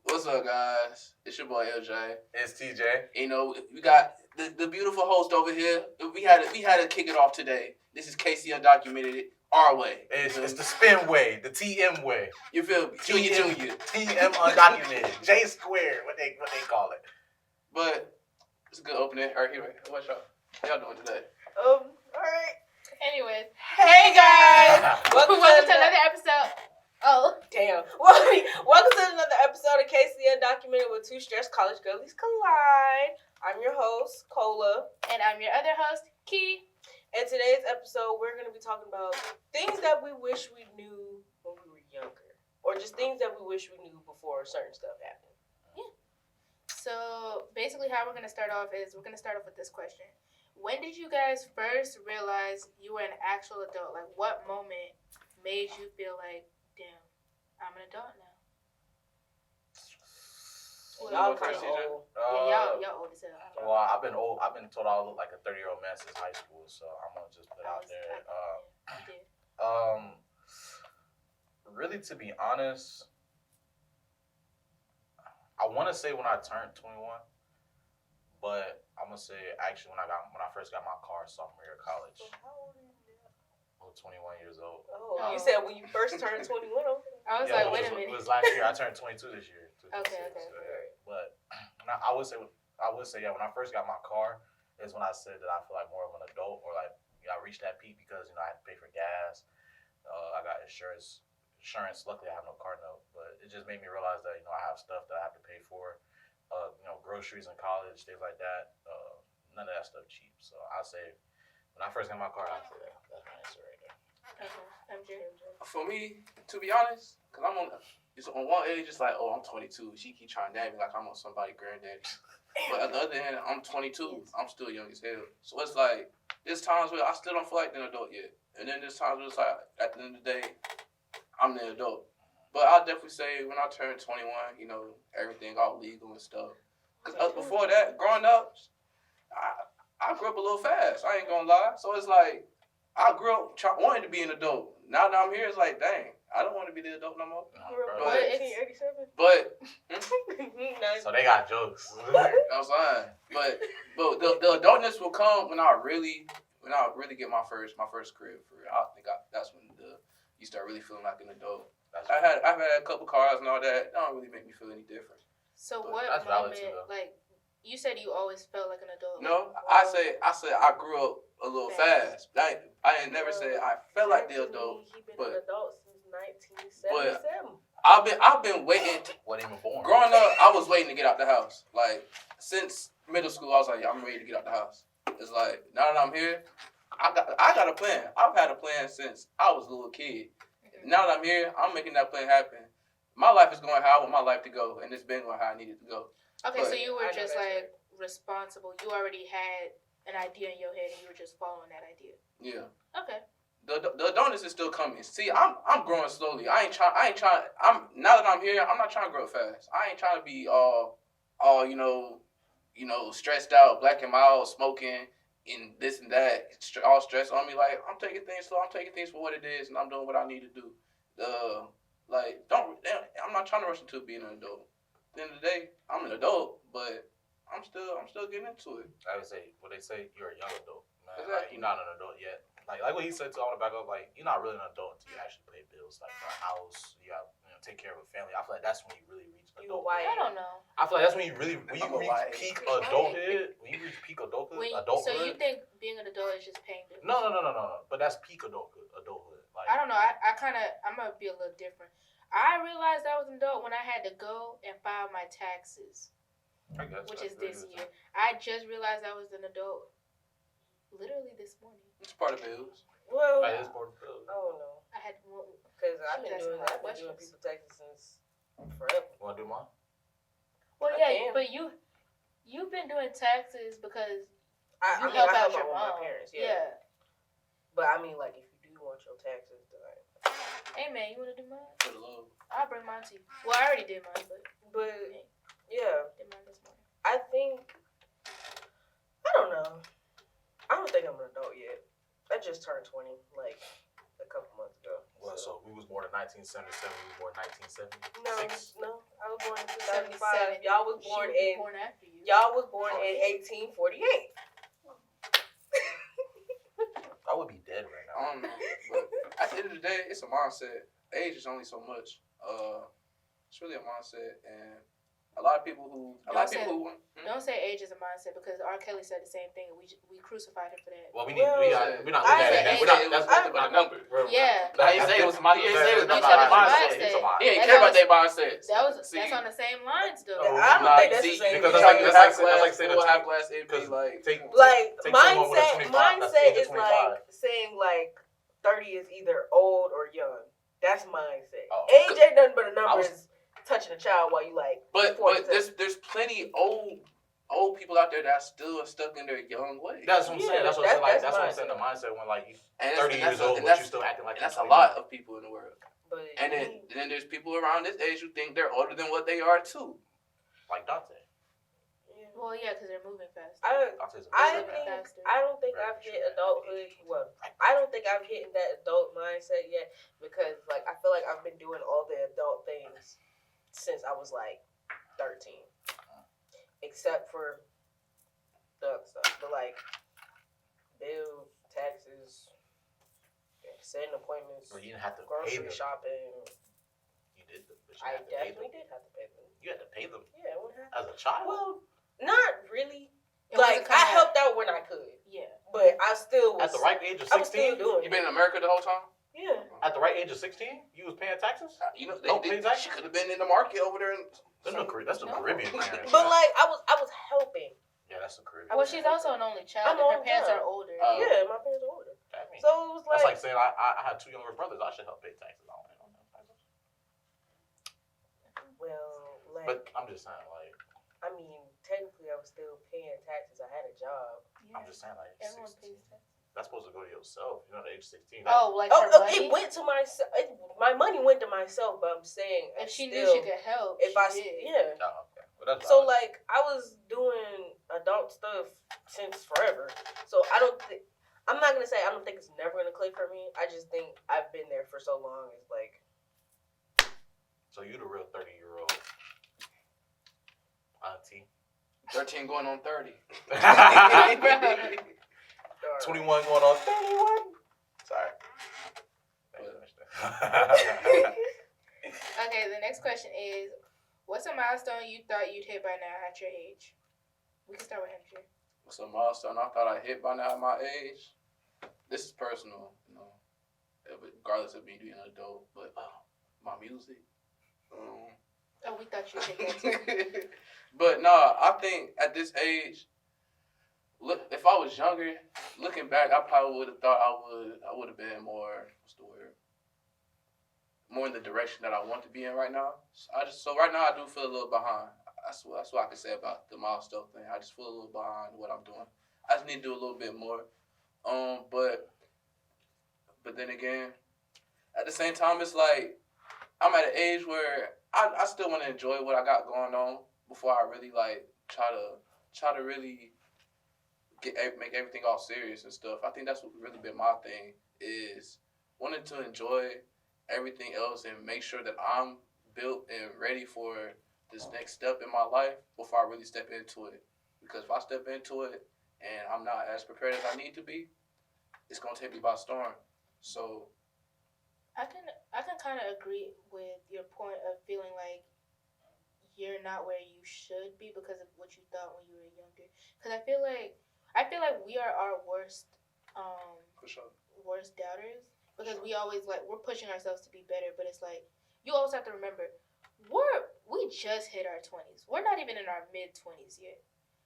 What's up, guys? It's your boy LJ. It's TJ. You know, we got the beautiful host over here. We had to kick it off today. This is Casey Undocumented our way. It's the spin way, the TM way. You feel me? Junior. TM Undocumented. J squared, what they call it. But it's a good opening. All right, here. What's y'all doing today? All right. Anyways. Hey guys! Welcome to another episode. Oh. Damn. Welcome to another episode of Casey Undocumented with two stressed college girlies collide. I'm your host, Cola. And I'm your other host, Key. In today's episode, we're going to be talking about things that we wish we knew when we were younger. Or just things that we wish we knew before certain stuff happened. Yeah. So basically how we're going to start off is we're going to start off with this question. When did you guys first realize you were an actual adult? Like, what moment made you feel like, damn, I'm an adult now? Y'all kind of old. Y'all old as hell. Well, I've been old. I've been told I look like a 30-year-old man since high school, so I'm gonna just put it out there. Really, to be honest, I want to say when I turned 21, but I'm gonna say actually when I first got my car sophomore year of college. So how old are you now? I was 21 years old. Oh, you said when you first turned 21. I was like, wait a minute. It was last year. I turned 22 this year. Okay. But I would say yeah. When I first got my car, is when I said that I feel like more of an adult, or like I reached that peak because I had to pay for gas. I got insurance. Luckily, I have no car note, but it just made me realize that I have stuff that I have to pay for. Groceries in college, things like that. None of that stuff cheap. So I say when I first got my car, I feel that's my answer right there. Okay, MJ. For me, to be honest, because it's on one age, it's like, oh, I'm 22. She keep trying to dab me like I'm on somebody's granddaddy. But on the other hand, I'm 22. I'm still young as hell. So it's like, there's times where I still don't feel like an adult yet. And then there's times where it's like, at the end of the day, I'm the adult. But I'll definitely say when I turned 21, everything all legal and stuff. Because before that, growing up, I grew up a little fast. I ain't gonna lie. So it's like, I grew up wanting to be an adult. Now that I'm here, it's like, dang, I don't want to be the adult no more. But 1887. But so they got jokes. I'm saying. But the adultness will come when I really get my first crib for real. I think that's when you start really feeling like an adult. I've had a couple cars and all that. It don't really make me feel any different. So what moment, like, you said you always felt like an adult? No, I say I grew up a little fast. I ain't never say I felt like the adult. He been an adult since 1977. But I've been waiting. Wasn't even born. Growing up, I was waiting to get out the house. Like since middle school, I was like, yeah, I'm ready to get out the house. It's like now that I'm here, I got a plan. I've had a plan since I was a little kid. Now that I'm here, I'm making that plan happen. My life is going how I want my life to go, and it's been going how I need it to go. Okay, so you were just like responsible. You already had an idea in your head, and you were just following that idea. Yeah. Okay. The adultness is still coming. See, I'm growing slowly. I ain't trying. Now that I'm here, I'm not trying to grow fast. I ain't trying to be all stressed out, black and mild, smoking, and this and that, all stress on me. Like I'm taking things slow. I'm taking things for what it is, and I'm doing what I need to do. I'm not trying to rush into being an adult. At the end of the day, I'm an adult, but I'm still getting into it. I would say, they say you're a young adult, man. Exactly. Like, you're not an adult yet. Like what he said too, I want to back up. Like you're not really an adult until you actually pay bills, like for a house. You got take care of a family. I feel like that's when you really reach adulthood. I don't know. I feel like that's when you reach peak adulthood. When you reach peak adulthood. So you think being an adult is just paying bills? No. But that's peak adulthood. Like I don't know. I'm gonna be a little different. I realized I was an adult when I had to go and file my taxes, I guess. which that's is this good. year. I just realized I was an adult literally this morning. It's part of bills. Well, That is part of the I don't know. I had Because I've She been was asking doing a lot of people questions. taxes since forever. You want to do mine? well, I yeah, can. but you've been doing taxes because I you mean, help I out your with mom. my parents, yeah. But I mean, like, if you do want your taxes done. Hey man, you wanna do mine? For the love. I'll bring mine to you. Well, I already did mine, but But, yeah, did mine this morning. I think, I don't know. I don't think I'm an adult yet. I just turned 20, like, a couple months ago. Well, so we was born in 1977. We was born in 1976. No, I was born in 77. 2005. Y'all was born She was in, born after you. y'all was born in 1848. I would be dead right now. I don't know, but at the end of the day, it's a mindset. Age is only so much. It's really a mindset, and a lot of people who Don't say age is a mindset because R. Kelly said the same thing and we crucified him for that. Well, we're Well, not I looking at said it. We're not. it was That's nothing but a number. Yeah. He ain't say it was my. He ain't say it was That's nothing not but a a mindset. mindset. It's a mindset. He ain't mindset. care about their mindsets. That's on the same lines though. I don't think that's the same because thing. that's like saying full half glass empty. because Like take Like, someone with a 25, that's mindset age is of 25. like saying, like, 30 is either old or young. That's mindset. Oh. Age ain't nothing but a number. was- Is touching a child while you, like, But 47. there's plenty old people out there that still are stuck in their young ways. That's what I'm saying. Yeah, That's what I'm saying. Like that's that's what I'm saying. The mindset. mindset when like you And 30 years old, and but you still acting like and that's you're a lot of people in the world. But And then there's people around this age who think they're older than what they are too. like Dante. yeah. Well, yeah, because they're moving fast. Dante's a I big man. don't think I've hit adulthood. Well, I don't think I've hit that adult mindset yet because, like, I feel like I've been doing all the adult things since I was like 13, except for the other stuff. But like bills, taxes, setting appointments, Well, you didn't have to pay grocery them. shopping. You did, but you I had to pay them. definitely did have to pay them. You had to pay them Yeah, I would have. as a child. Well, not really. It Like, wasn't I coming helped out when I could, Yeah. but I still was. At the right age of I was still 16. doing You it. been in America the whole time? Yeah. At the right age of 16, you was paying taxes. You know, Don't pay taxes? she could have been in the market over there. That's the No. Caribbean parents. But like I was helping. Yeah, that's the Caribbean. Well, she's also an only child, I'm and her only parents child. are older. Yeah, my parents are older. That means- So it was that's like, like saying I had two younger brothers. I should help pay taxes. I don't pay no taxes. well, like But I'm just saying, like, I mean, technically I was still paying taxes. I had a job. Yeah. I'm just saying, like, Everyone 16. pays taxes. That's supposed to go to yourself. You know, at the age of 16. Oh, like Oh, her money? it went to myself. My money went to myself, but I'm saying If she still, knew she could help, if I she did. yeah. Oh, okay. Well, that's So valid. like I was doing adult stuff since forever. So I don't think I'm not gonna say I don't think it's never gonna click for me. I just think I've been there for so long. It's like So you the real 30-year-old auntie. 13 going on 30. 21 going on 31. Sorry. Okay, the next question is, what's a milestone you thought you'd hit by now at your age? We can start with Henry. What's a milestone I thought I hit by now at my age? This is personal, you know, regardless of me being an adult, but my music. Oh, we thought you'd hit that too. But no, I think at this age, look, if I was younger, looking back, I probably would have thought I would have been more, what's the word? More in the direction that I want to be in right now. So right now I do feel a little behind. That's what I can say about the milestone thing. I just feel a little behind what I'm doing. I just need to do a little bit more. But then again, at the same time, it's like I'm at an age where I still want to enjoy what I got going on before I really like try to really make everything all serious and stuff. I think that's what really been my thing, is wanting to enjoy everything else and make sure that I'm built and ready for this next step in my life before I really step into it. Because if I step into it and I'm not as prepared as I need to be, it's gonna take me by storm. So I can kind of agree with your point of feeling like you're not where you should be because of what you thought when you were younger. Because I feel like we are our worst for sure. worst doubters because we always like we're pushing ourselves to be better, but it's like you also have to remember, we just hit our 20s. We're not even in our mid-20s yet.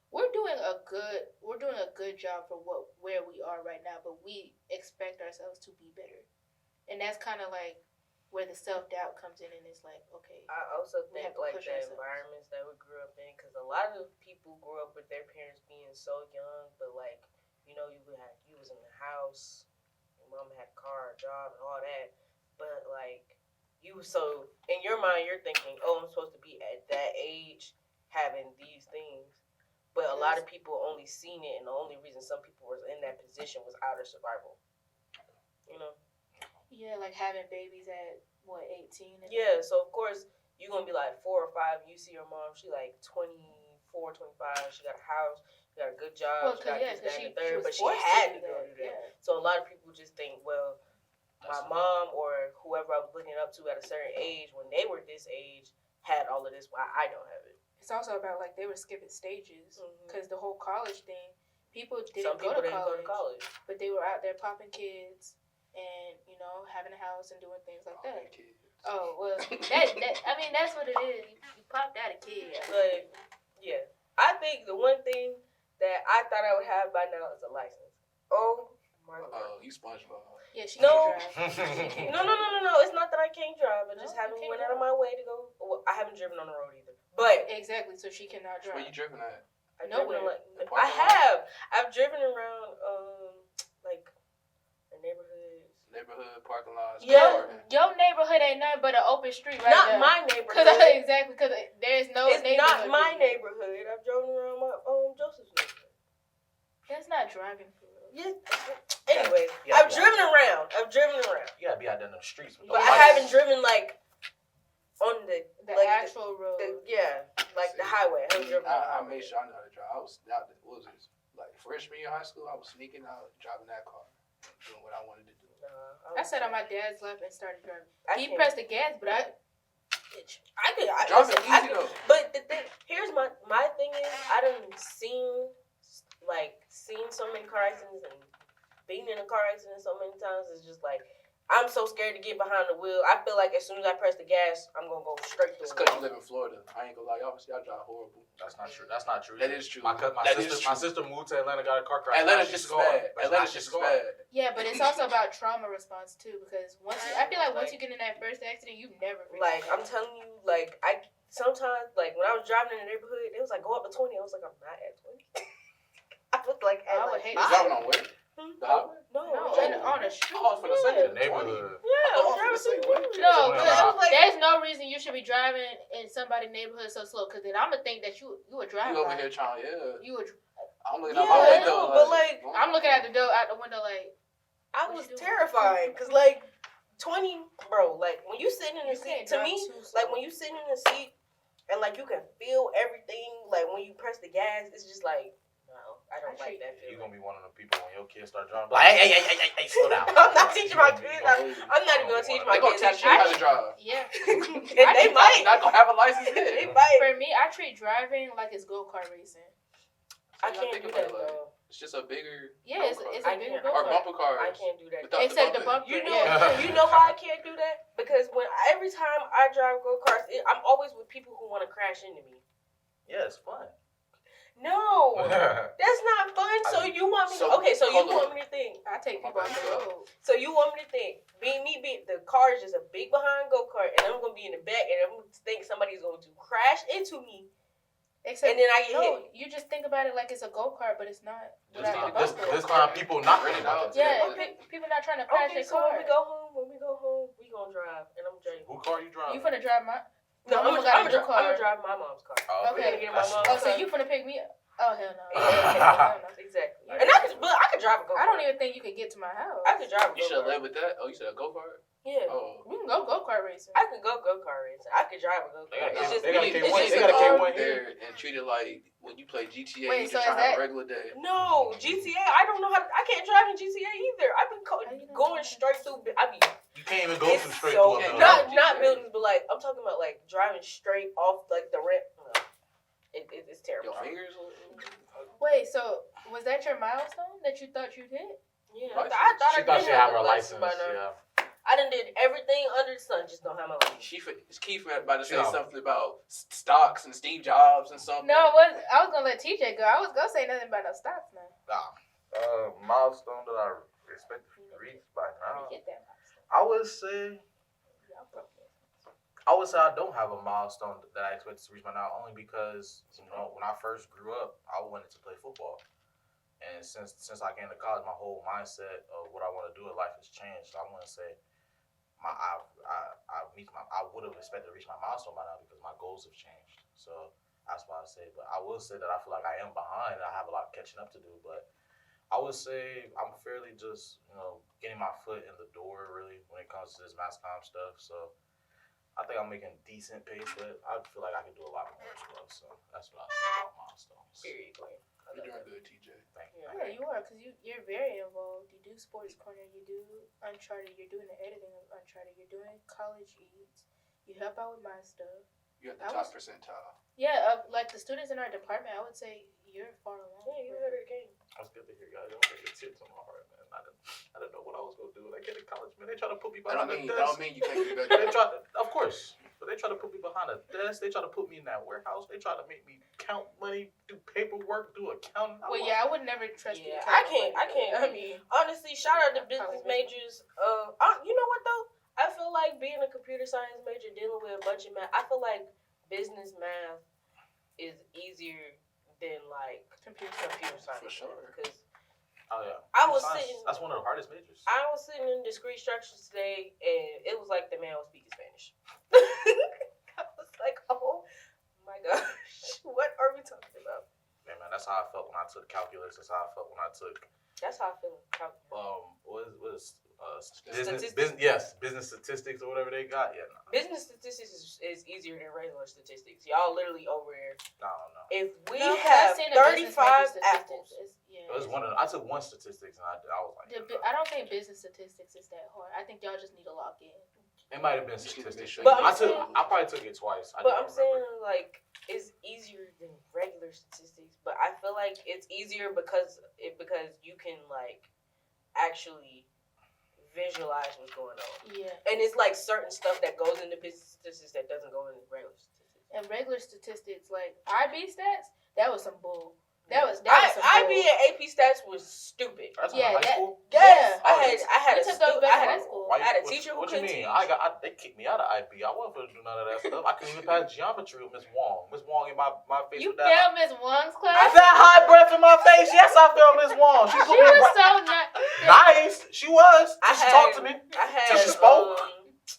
We're doing a good job for where we are right now, but we expect ourselves to be better. And that's kind of like where the self-doubt comes in, and it's like, okay. I also we think have to like push the ourselves. environments that we grew up in, because a lot of people grew up with their parents being so young, but like, you know, you was in the house, your mom had a car, a job, and all that, but like, so in your mind you're thinking, oh, I'm supposed to be at that age having these things, but a lot of people only seen it, and the only reason some people were in that position was out of survival, you know. Yeah, like having babies at, what, 18? Yeah, so of course, you're going to be like 4 or 5, you see your mom, she like 24, 25, she got a house, she got a good job, she got this, that, and the third, but she had to go do that. Yeah. So a lot of people just think, well, my mom or whoever I was looking up to at a certain age, when they were this age, had all of this, why I don't have it. It's also about, like, they were skipping stages, because the whole college thing, Some people didn't go to college, but they were out there popping kids, and, you know, having a house and doing things like that. Oh, well, that's what it is. You popped out a kid. But, yeah. I think the one thing that I thought I would have by now is a license. Oh, my God. Oh, you SpongeBob. Yeah, she No. can't drive. No. It's not that I can't drive. I just haven't went out of my way to go. Well, I haven't driven on the road either. But. Exactly, so she cannot drive. Where you driven at? I've driven around, like, the neighborhoods. Neighborhood parking lots. Yeah. Your neighborhood ain't nothing but an open street right Not there. my neighborhood. Exactly, because there's no it's neighborhood. Not my neighborhood. I've driven around my Joseph's neighborhood. That's not driving for real. Yeah. Anyway, I've driven around. You gotta be out there in the streets. But I haven't driven, like, on the like actual road. Like the highway. I made sure I know how to drive. I was out. What was it? Like freshman year of high school, I was sneaking out, driving that car, doing what I wanted to do. I sat on my dad's lap and started driving. He pressed the gas, but I could. Easy though. But the thing, here's my thing is, I done seen so many car accidents and being in a car accident so many times. It's just like, I'm so scared to get behind the wheel. I feel like as soon as I press the gas, I'm gonna go straight through. It's because you live in Florida. I ain't gonna lie, y'all drive horrible. That's not true. That's not true. That is true. My sister moved to Atlanta, got a car crash. Atlanta's just bad. Atlanta's just bad. Yeah, but it's also about trauma response too, because I feel like once you get in that first accident, you never forget. Like, I'm telling you, like, I sometimes, like, when I was driving in the neighborhood, it was like, go up to 20. I was like, I'm not at 20. I was like, I would hate it. Driving on where? The highway? No, on the street. Oh, for the second neighborhood. Yeah, I'm driving No, there's no reason you should be driving in somebody's neighborhood so slow, because then I'm gonna think that you were driving. You over here trying, You were. I'm looking out my window, but like, I'm looking out the window like. I was terrified, cause like 20, bro. Like when you sitting in the seat, to me, like when you sitting in the seat and like you can feel everything. Like when you press the gas, it's just like. I don't like that feeling. You're gonna be one of the people when your kids start driving, like, hey, slow down. I'm not teaching my kids. I'm not even gonna teach my kids how to drive. Yeah. They might. Not gonna have a license yet. They might. For me, I treat driving like it's go-kart racing. I can't do that though. It's just a bigger. Yeah, it's a bigger go-kart. Or bumper cars. I can't do that. Except the bumper. You know why I can't do that? Because every time I drive go-karts, I'm always with people who want to crash into me. Yeah, it's fun. No, that's not fun. So you want me? So you want me to think? I take people off the road. So you want me to think? The car is just a big behind go kart, and I'm gonna be in the back, and I'm gonna think somebody's going to crash into me. Except, and then I get hit. You just think about it like it's a go kart, but it's not. This time, people not ready about it. Yeah, people not trying to crash their car. When we go home, we gonna drive, and I'm driving. Who car you driving? You finna drive my. No, I'm gonna drive my mom's car. Oh, okay. So you finna pick me up? Oh hell no. Exactly. And I could drive a go kart. I don't even think you could get to my house. I could drive a go kart. You should live with that. Oh, you said a go kart? Yeah. Oh. We can go kart racing. I could go kart racing. I could drive a go kart. They got a K1 here and treat it like when you play GTA. Wait, you just try to have a regular day. No, GTA. I don't know how. I can't drive in GTA either. I've been going straight through. You can't even go through straight through. Not buildings, but like I'm talking about like driving straight off like the ramp. It's terrible. Your fingers. Wait, so was that your milestone that you thought you'd hit? Yeah, I thought she had her license. Yeah. I done did everything under the sun, just don't have my license. Keith about to say Yeah. something about stocks and Steve Jobs and something. No, I was gonna let TJ go. I was gonna say nothing about no stocks now. Milestone that I expect to reach by now. Get that milestone. I would say Y'all broke it. I don't have a milestone that I expect to reach by now, only because when I first grew up, I wanted to play football, and since I came to college, my whole mindset of what I want to do in life has changed. So I want to say I would have expected to reach my milestone by now because my goals have changed. So that's why I say. But I will say that I feel like I am behind. I have a lot of catching up to do, but I would say I'm fairly just getting my foot in the door really when it comes to this mass comm stuff. So I think I'm making decent pace, but I feel like I can do a lot more as well. So that's what I say about milestones. Period. You're doing good, TJ. Thank you. Yeah, you are, because you're very involved. You do Sports Corner, you do Uncharted, you're doing the editing of Uncharted, you're doing College Eats, you help out with my stuff. You're at the top percentile. Yeah, like the students in our department, I would say you're far along. Yeah, you heard her game. That's good to hear, guys. Don't take the tips on my heart, man. I didn't know what I was gonna do when I get to college, man. They try to put me behind the That desk. don't mean you can't do that. They try, of course, but they try to put me behind a desk. They try to put me in that warehouse. They try to make me count money, do paperwork, do accounting. Well, yeah, I would never trust you. Yeah, to I count can't. money. I mean, honestly, shout out to business majors. You know what though? I feel like being a computer science major, dealing with a bunch of math. I feel like business math is easier than like computer science. For sure. Because Oh yeah, sitting. That's one of the hardest majors. I was sitting in discrete structures today, and it was like the man was speaking Spanish. I was like, oh my gosh, what are we talking about? Yeah, man, that's how I felt when I took calculus. That's how I felt when I took That's how I feel. business statistics or whatever they got. Yeah, no. Business statistics is easier than regular statistics. Y'all literally over here. No. If we No, have I've seen a business 35 major statistics. apples, It was I took one statistics and I was like, I don't think business statistics is that hard. I think y'all just need to lock in. it might have been statistics. But I probably took it twice. but I'm saying like it's easier than regular statistics. But I feel like it's easier because you can like actually visualize what's going on. Yeah. And it's like certain stuff that goes into business statistics that doesn't go into regular statistics. And regular statistics, like IB stats, that was some bull. That was some IB bull. and AP stats was stupid. That's Yeah, high school. Yes, Oh, I had we took those back in high school. I had a teacher who What you couldn't mean? teach. They kicked me out of IB. I wasn't going to do none of that stuff. I couldn't even pass geometry with Miss Wong. Miss Wong in my face You with that. failed Miss Wong's I class? that high breath in my face. Yes, I failed Miss Wong. She She put me was so nice. She was. She talked to me. I had. Till she spoke.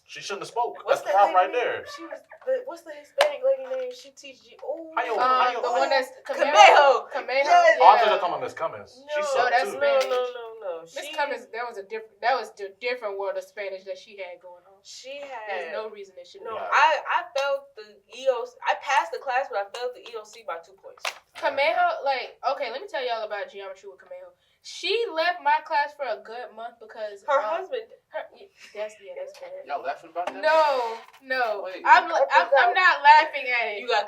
She shouldn't have spoke. What's That's the that problem lady right name? there. What's the Hispanic lady name? She teaches you. Oh, The one that's Camejo. Camejo. Yes. Oh, I thought you were talking about Miss Cummins. No, She sucked that's too. Spanish. No. Miss Cummins, that was the different world of Spanish that she had going on. She There's had. no reason it should be. No, Yeah. I failed the EOC. I passed the class, but I failed the EOC by 2 points. Camejo, okay, let me tell y'all about geometry with Camejo. She left my class for a good month because Her husband. That's bad. Y'all laughing about that? No. Wait. I'm not laughing at it. You gotta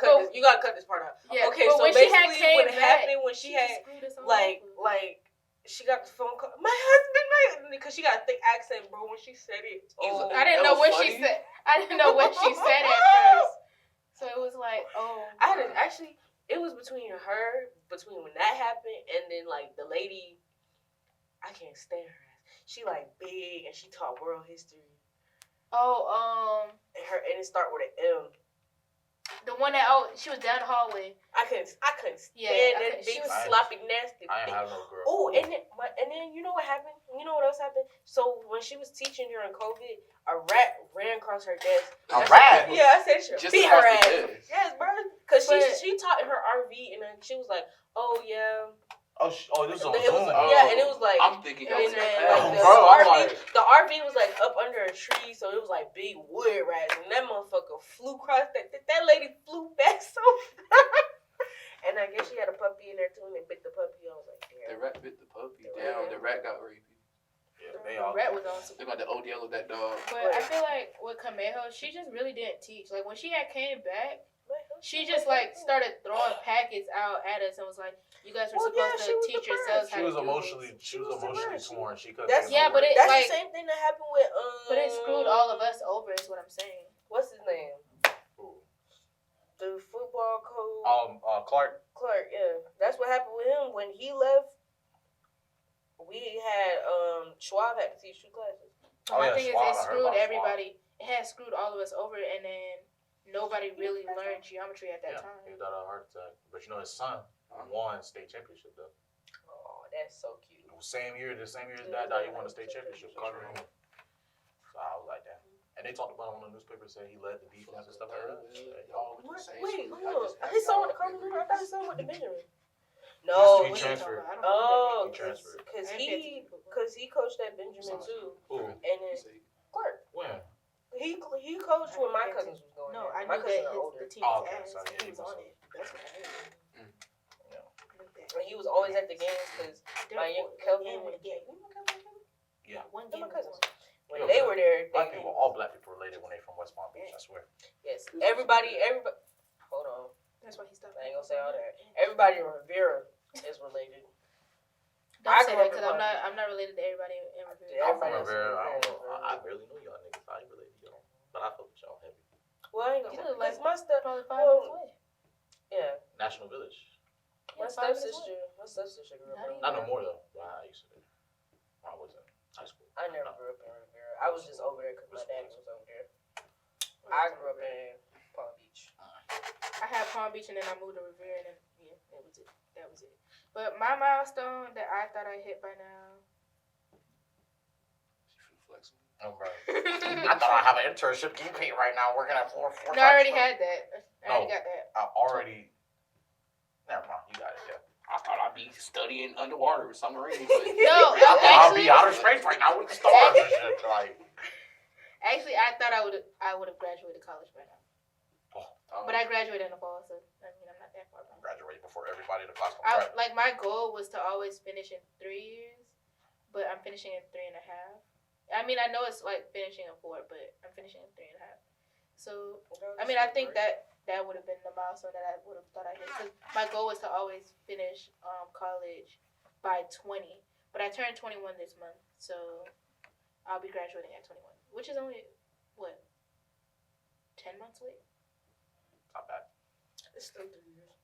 cut this part out. Yeah, Okay, but so when she had basically, came what back, happened when she had screwed us all like over. she got the phone call. My husband, because she got a thick accent, bro. When she said it, oh, I didn't that know was what funny. she said. I didn't know what she said at first. So it was like, oh. I didn't actually. It was between when that happened, and then like the lady. I can't stand her ass. She like big and she taught world history. Oh, And it start with an M. the one that she was down the hallway. I couldn't stand Yeah, that she big was- sloppy nasty. I ain't have no girl. Oh, and then you know what happened? You know what else happened? So when she was teaching during COVID, a rat ran across her desk. A rat? Yeah, I said she Just beat her across ass. the desk. Yes, bro. Because But- she taught in her RV, and then she was like, "Oh yeah." This is on It was, Zoom. yeah, and it was like. I'm thinking And y'all was then, like, like, Bro, I'm RV, like- the RV was like up under a tree, so it was like big wood rats, and that motherfucker flew across that lady flew back so fast. And I guess she had a puppy in there too, and they bit the puppy. I was like, the damn. rat bit the puppy. Damn, the rat got rapey. Yeah, they all. Rhett was on some. They got the ODL of that dog. But I feel like with Kameho, she just really didn't teach. Like when she had came back, she just like started throwing packets out at us and was like, "You guys were supposed to teach yourselves how to do this." She was emotionally torn. She couldn't. That's but that's like, the same thing that happened with But it screwed all of us over. Is what I'm saying. What's his name? Ooh. The football coach. Clark. Clark, yeah. That's what happened with him when he left. We had Schwab had to teach 2 classes. My thing is, it screwed everybody. It had screwed all of us over, and then nobody really learned geometry at that time. He died of a heart attack. But you know his son won state championship though. Oh, that's so cute. The same year his dad died, he won the state championship. Carter. So I was like, damn. And they talked about him on the newspaper, saying he led the defense and stuff like that. Wait, hold on. His son with the Carter. I thought his son with the Benjamin. No, he transferred. Oh, he transferred. Because he coached at Benjamin too. Ooh. And then Clark. When? He coached when my cousins was going. No, I my knew cousins that are older. the team was ass. So He was on it. That's what I knew. And he was always at the games because my Kelvin would get. Yeah. One They're game. my cousins. When they were there, all black people related when they from West Palm Beach. I swear. Yes, everybody. Hold on. That's why he stopped. I ain't gonna say all that. Everybody in Rivera is related. Don't say that because I'm not related to everybody in Rivera. I'm from Rivera. I don't know. I barely know y'all niggas. I ain't related to y'all, but I fuck with y'all heavy. Well, I ain't gonna say because my probably 5 minutes away. Yeah. National Village. My stepsister grew up. Not no more though. I used to. I was in high school. I never grew up in Rivera. I was just over there because my dad was over there. I grew up in Palm Beach. I had Palm Beach and then I moved to Rivera and then, yeah, that was it. That was it. But my milestone that I thought I hit by now. Oh, bro. I thought I have an internship. You pay right now working at 4. No, I already had that. I already got that. Never mind. You got it. Yeah. I thought I'd be studying underwater with submarines. No, I'll be outer space right now with the stars and shit. Like. Actually, I thought I would have graduated college by now. But I graduated in the fall, so I mean I'm not that far behind. Graduate before everybody in the class. Like my goal was to always finish in 3 years, but I'm finishing in 3.5. I mean I know it's like finishing in 4, but I'm finishing in 3.5. So I mean I think that would have been the milestone that I would have thought I hit. Cause my goal was to always finish college by 20, but I turned 21 this month, so I'll be graduating at 21, which is only what 10 months late. Not bad. It's still 3 years.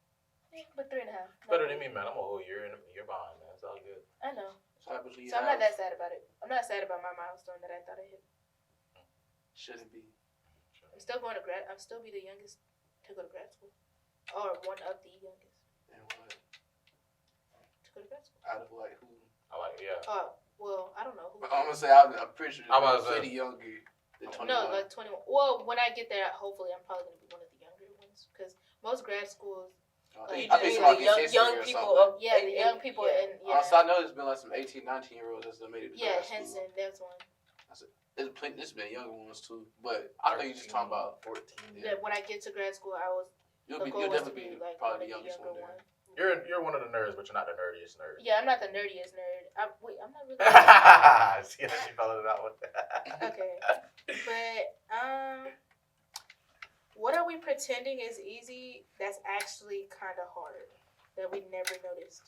Yeah, but 3.5. Better than me, man. I'm a whole year behind, man. It's all good. I know. So I'm not that sad about it. I'm not sad about my milestone that I thought I hit. Shouldn't be. I'm still going to grad. I'll still be the youngest to go to grad school, or one of the youngest And what? to go to grad school. Out of like who? Yeah. Well, I don't know who. I'm gonna say I'm pretty sure I'm I'm pretty younger than 21. No, like 21. Well, when I get there, hopefully I'm probably gonna be one of the younger ones because most grad schools. You I just think mean somebody the young people something. up. The young people in. Yeah. Also, I know there's been like some 18, 19-year-olds that's made it to grad school. Henson, that's one. There's been younger ones too, but I think you're just talking about 14. Yeah. When I get to grad school, You'll definitely be like probably one of the youngest one there. You're one of the nerds, but you're not the nerdiest nerd. Yeah, I'm not the nerdiest nerd. I'm not really. See how she followed that one. Okay, but what are we pretending is easy? That's actually kind of hard. That we never noticed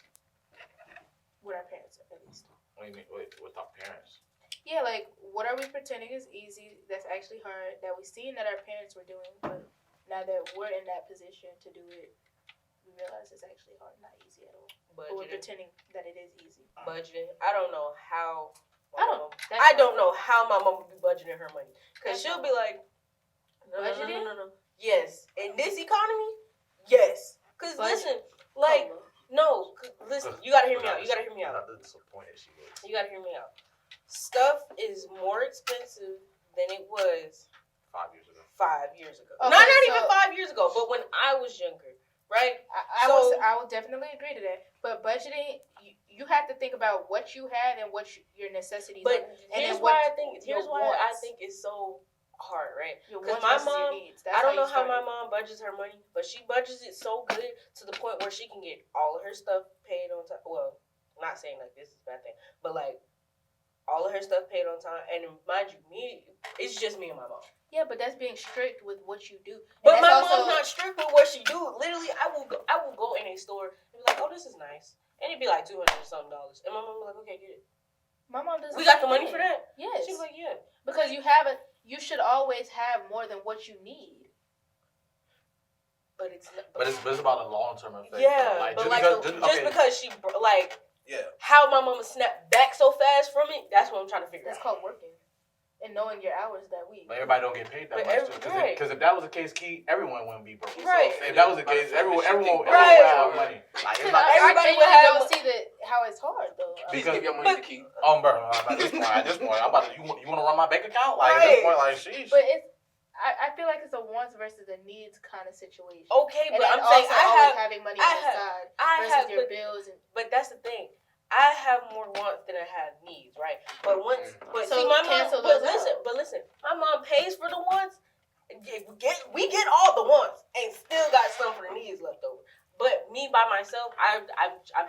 with our parents, at least. What do you mean? Wait, with our parents? Yeah, like what are we pretending is easy? That's actually hard. That we seen that our parents were doing, but now that we're in that position to do it, we realize it's actually hard, not easy at all. But we're pretending that it is easy. Budgeting. I don't know how. I don't know how my mom would be budgeting her money because she'll be like, budgeting. No. Yes, in this economy, yes. Cause listen, like no, listen. You gotta hear me out. You gotta hear me out. Not disappointed she was. You gotta hear me out. Stuff is more expensive than it was 5 years ago. 5 years ago. Okay, not even 5 years ago, but when I was younger, right? I will definitely agree to that. But budgeting, you have to think about what you had and what your necessities are. But here's why I think it's so hard, right? Because my mom, I don't know how my mom budgets her money, but she budgets it so good to the point where she can get all of her stuff paid on time. Well, not saying like this is a bad thing, but like all of her stuff paid on time, and mind you, it's just me and my mom. Yeah, but that's being strict with what you do. And But my that's mom's not strict with what she do. Literally, I will go in a store and be like, oh, this is nice, and it'd be like $200 something, and my mom will be like, okay, get it. My mom does. We got the money for that. Yes. She's like, yeah. Because you should always have more than what you need. But it's not. But it's about a long term effect. Yeah, like, but just because she like yeah. how my mama snapped back so fast from it, that's what I'm trying to figure That's out. called working and knowing your hours that week. But everybody don't get paid that much too. Because if that was the case, everyone wouldn't be broke. Right. If that was the case, everyone would Right. have money. Like, it's not, Everybody I would have don't see how it's hard though. Please give your money to keep. bro, at this point, I'm about to. You want to run my bank account? Like at this point, like sheesh. But I feel like it's a wants versus a needs kind of situation. Okay, And but then I'm saying also always having money on the side versus your bills and. But that's the thing. I have more wants than I have needs, right? But So see, my mom. cancel But those listen, my mom pays for the wants. We get all the wants and still got some for the needs left over. But me by myself, I'm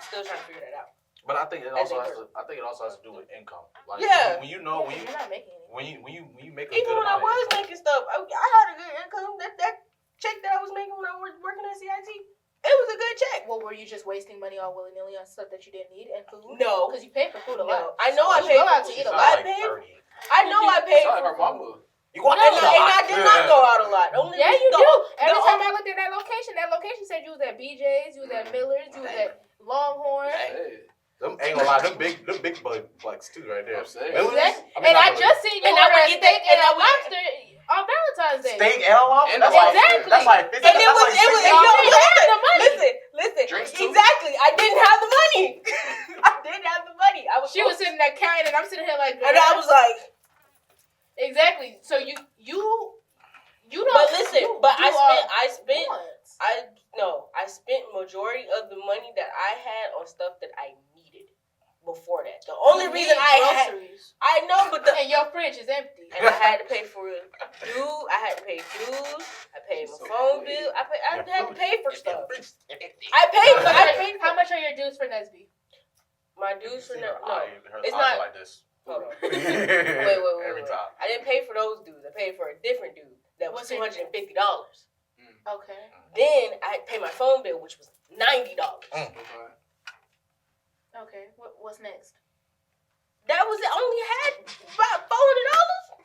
still trying to figure that out. But I think it also has to do with income. Like Yeah. when you You're not making anything. when you make a Even good when I amount of was income, making stuff, I had a good income. That check that I was making when I was working at CIT, it was a good check. Well, were you just wasting money all willy nilly on stuff that you didn't need and food? No. Because you pay for food a lot. I know I You paid go for out to food. eat a I lot. paid. I know I paid Sorry, for her mama. You go out And to eat a lot. I did not go out a lot. Only Yeah, you the- do. the Every time only- I looked at that location said you was at BJ's, you was at Miller's, you was at Longhorn. Hey. Them ain't gonna lie, them big bucks too right there. I'm saying. Miller's? Exactly. I mean, And not I Miller's. just seen you And I order a would get steak that- and and a I would- lobster on Valentine's Day. Steak and a lobster? And That's a like lobster. that's like 50. And it That's was like it was 60. and no, They had the money. listen. Drinks too? Exactly. I didn't have the money. I didn't have the money. She was sitting there counting and I'm sitting here like, and I was like, exactly. So you don't. but listen, you but do I spent wants. I spent majority of the money that I had on stuff that I needed before that. The only You reason need I know, but and your fridge is empty. and I had to pay for dues. I had to pay dues. I paid my phone bill. I had to pay for stuff. I paid How much are your dues for Nesby? my dues for no. Her It's eyes not- like this. Hold on. Every Wait. time. I didn't pay for those dues. I paid for a different dude that was What's your- $250. Okay. Then I had to pay my phone bill, which was $90. Okay. What's next? That was it. Only had about $400.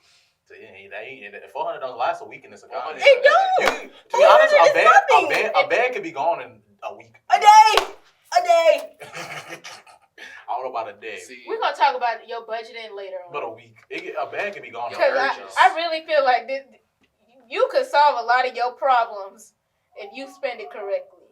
So, yeah, $400 lasts a week in this economy. It don't. To be honest, $400 is nothing. a bag could be gone in a week. A day. I don't know about a day, See, We're gonna talk about your budgeting later on. but a week. A bag could be gone in a Because week. I really feel like you could solve a lot of your problems if you spend it correctly.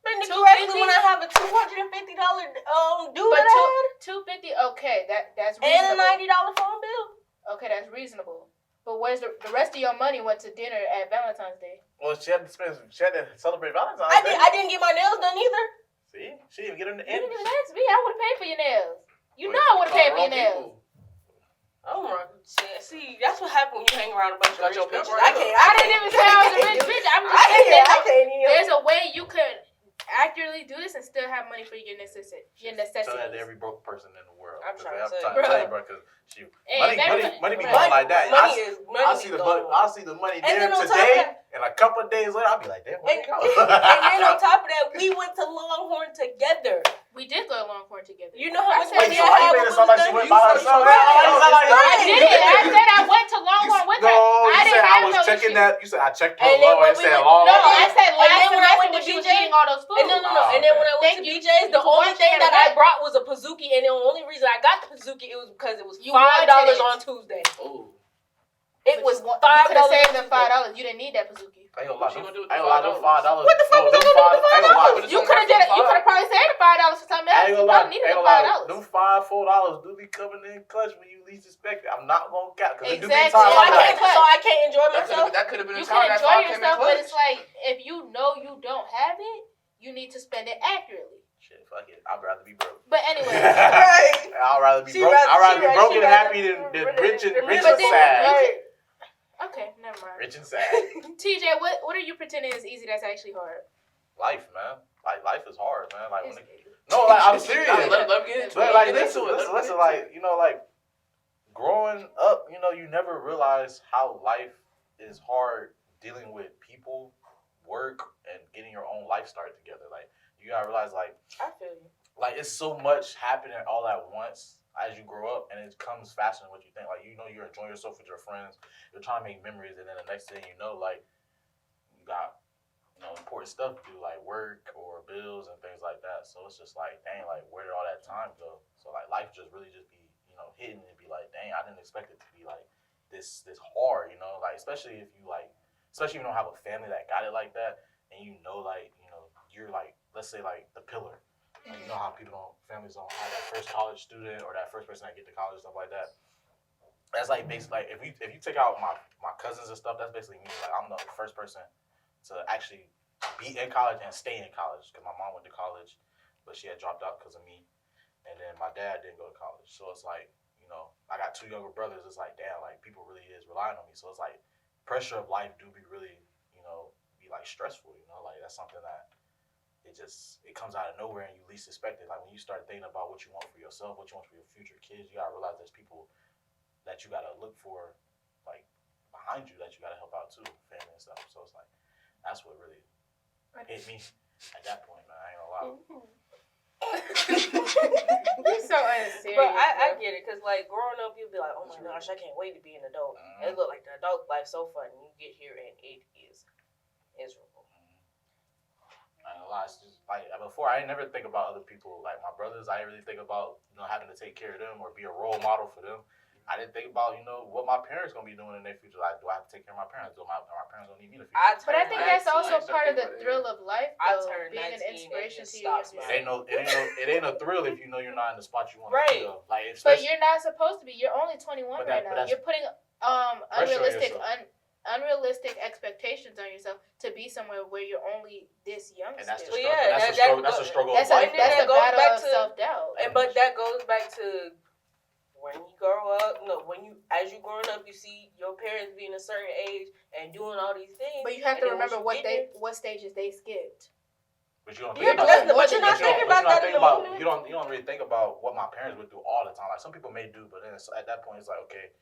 Spend it $250? correctly when I have a $250 due But that I $250, okay, that's had, and reasonable. a $90 phone bill. Okay, that's reasonable. But where's the rest of your money went to dinner at Valentine's Day? Well, she had to celebrate Valentine's Day. I didn't get my nails done either. See, she didn't get in the You end. didn't even ask me. I would have paid for your nails. You know I would have paid for your nails. Oh my shit. See, that's what happens when you hang around a bunch of Got rich your bitches. pepper I up. can't. I didn't even say I was a rich bitch. I'm just saying I can't even. there's a way you could accurately do this and still have money for your necessities. Tell that to every broke person in the world. I'm trying to tell say, you, bro, because Hey, money be right. going like that. Money I see the money And there then on top of today, that- and a couple of days later, I'll be like, damn, where And, it go? and then on top of that, we went to Longhorn together. We did go to Longhorn together. You know how much I said, money Wait, I so why had you made when it we sound was like she done? went by herself? Right. I did it. I said I went to Longhorn with her. No, I you didn't said I have was no checking issue. that. You said I checked her And then low when and we said went- long. No, I said And then last when I semester went when to she was BJ eating all those food. No. Oh, And then when I went Thank to you. BJ's, the You can only watch thing it that I back. brought was a Pazuki, and the only reason I got the Pazuki it was because it was You $5 wanted it. on Tuesday. Oh. It was $5. You could have saved them $5. You didn't need that Pazuki. I ain't gonna What lie, you gonna do with I the ain't gonna lie, them $5. What the fuck was I gonna do with I ain't gonna lie. $5? You could have did it. You could have probably saved the $5 for something I else. ain't You gonna lie. probably needed the $5. Them $4 do be coming in clutch when you least expect it. I'm not gonna cap because it do be Exactly. times So I'm I like, can't enjoy myself. That could have been You a time can that enjoy $5 came in yourself, but clutch. it's like if you know you don't have it, you need to spend it accurately. shit, fuck it. I'd rather be broke. But anyway, Right. I'd rather be She broke. rather- I'd rather she be rather- broke she and rather- happy than rich and But then- sad. Right. okay, never mind. Rich and sad. TJ, what are you pretending is easy that's actually hard? Life, man. Like life is hard, man. Like when It's- no, like I'm serious. Let him get into it. But like Get into listen, it. like you know, like growing up, you know, you never realize how life is hard dealing with people, work, and getting your own life started together. Like you gotta realize, I feel you. like it's so much happening all at once as you grow up, and it comes faster than what you think. Like you know, you're enjoying yourself with your friends, you're trying to make memories, and then the next thing you know, like you got important stuff to do like work or bills and things like that. So it's just like, dang, like where did all that time go? So like life just really just be, hitting and be like, dang, I didn't expect it to be like this hard, like especially if you like especially if you don't have a family that got it like that and like, you're like let's say like the pillar. Like, you know how families don't have that first college student or that first person that get to college, stuff like that. That's like basically like if you take out my cousins and stuff, that's basically me. Like I'm the first person to actually be in college and stay in college because my mom went to college, but she had dropped out because of me, and then my dad didn't go to college. So it's like I got two younger brothers. It's like damn, like people really is relying on me. So it's like pressure of life do be really be like stressful. Like that's something that it comes out of nowhere and you least expect it. Like when you start thinking about what you want for yourself, what you want for your future kids, you gotta realize there's people that you gotta look for, like behind you that you gotta help out too, family and stuff. So it's like that's what really hit me at that point, man. I ain't gonna lie. You're so unserious. But I get it, because like growing up, you'll be like, oh my gosh, I can't wait to be an adult. It look like the adult life so fun. You get here and it is miserable. I ain't gonna lie. It's just like before, I ain't never think about other people. Like my brothers, I didn't really think about having to take care of them or be a role model for them. I didn't think about what my parents gonna be doing in their future. Like, do I have to take care of my parents? Do my parents gonna need me in the future? But I think that's also part of the thrill of life, though. Being an inspiration to you. It ain't no thrill if you know you're not in the spot you want to be. Like, but you're not supposed to be. You're only 21 right now. You're putting unrealistic expectations on yourself to be somewhere where you're only this young. And that's the struggle. struggle. That's a struggle. That's a battle of self-doubt. But that goes back to when you grow up. As you growing up, you see your parents being a certain age and doing all these things. But you have to remember what stages they skipped. But you don't. You're not thinking about that in the moment. You don't really think about what my parents would do all the time. Like some people may do, but then at that point, it's like, okay,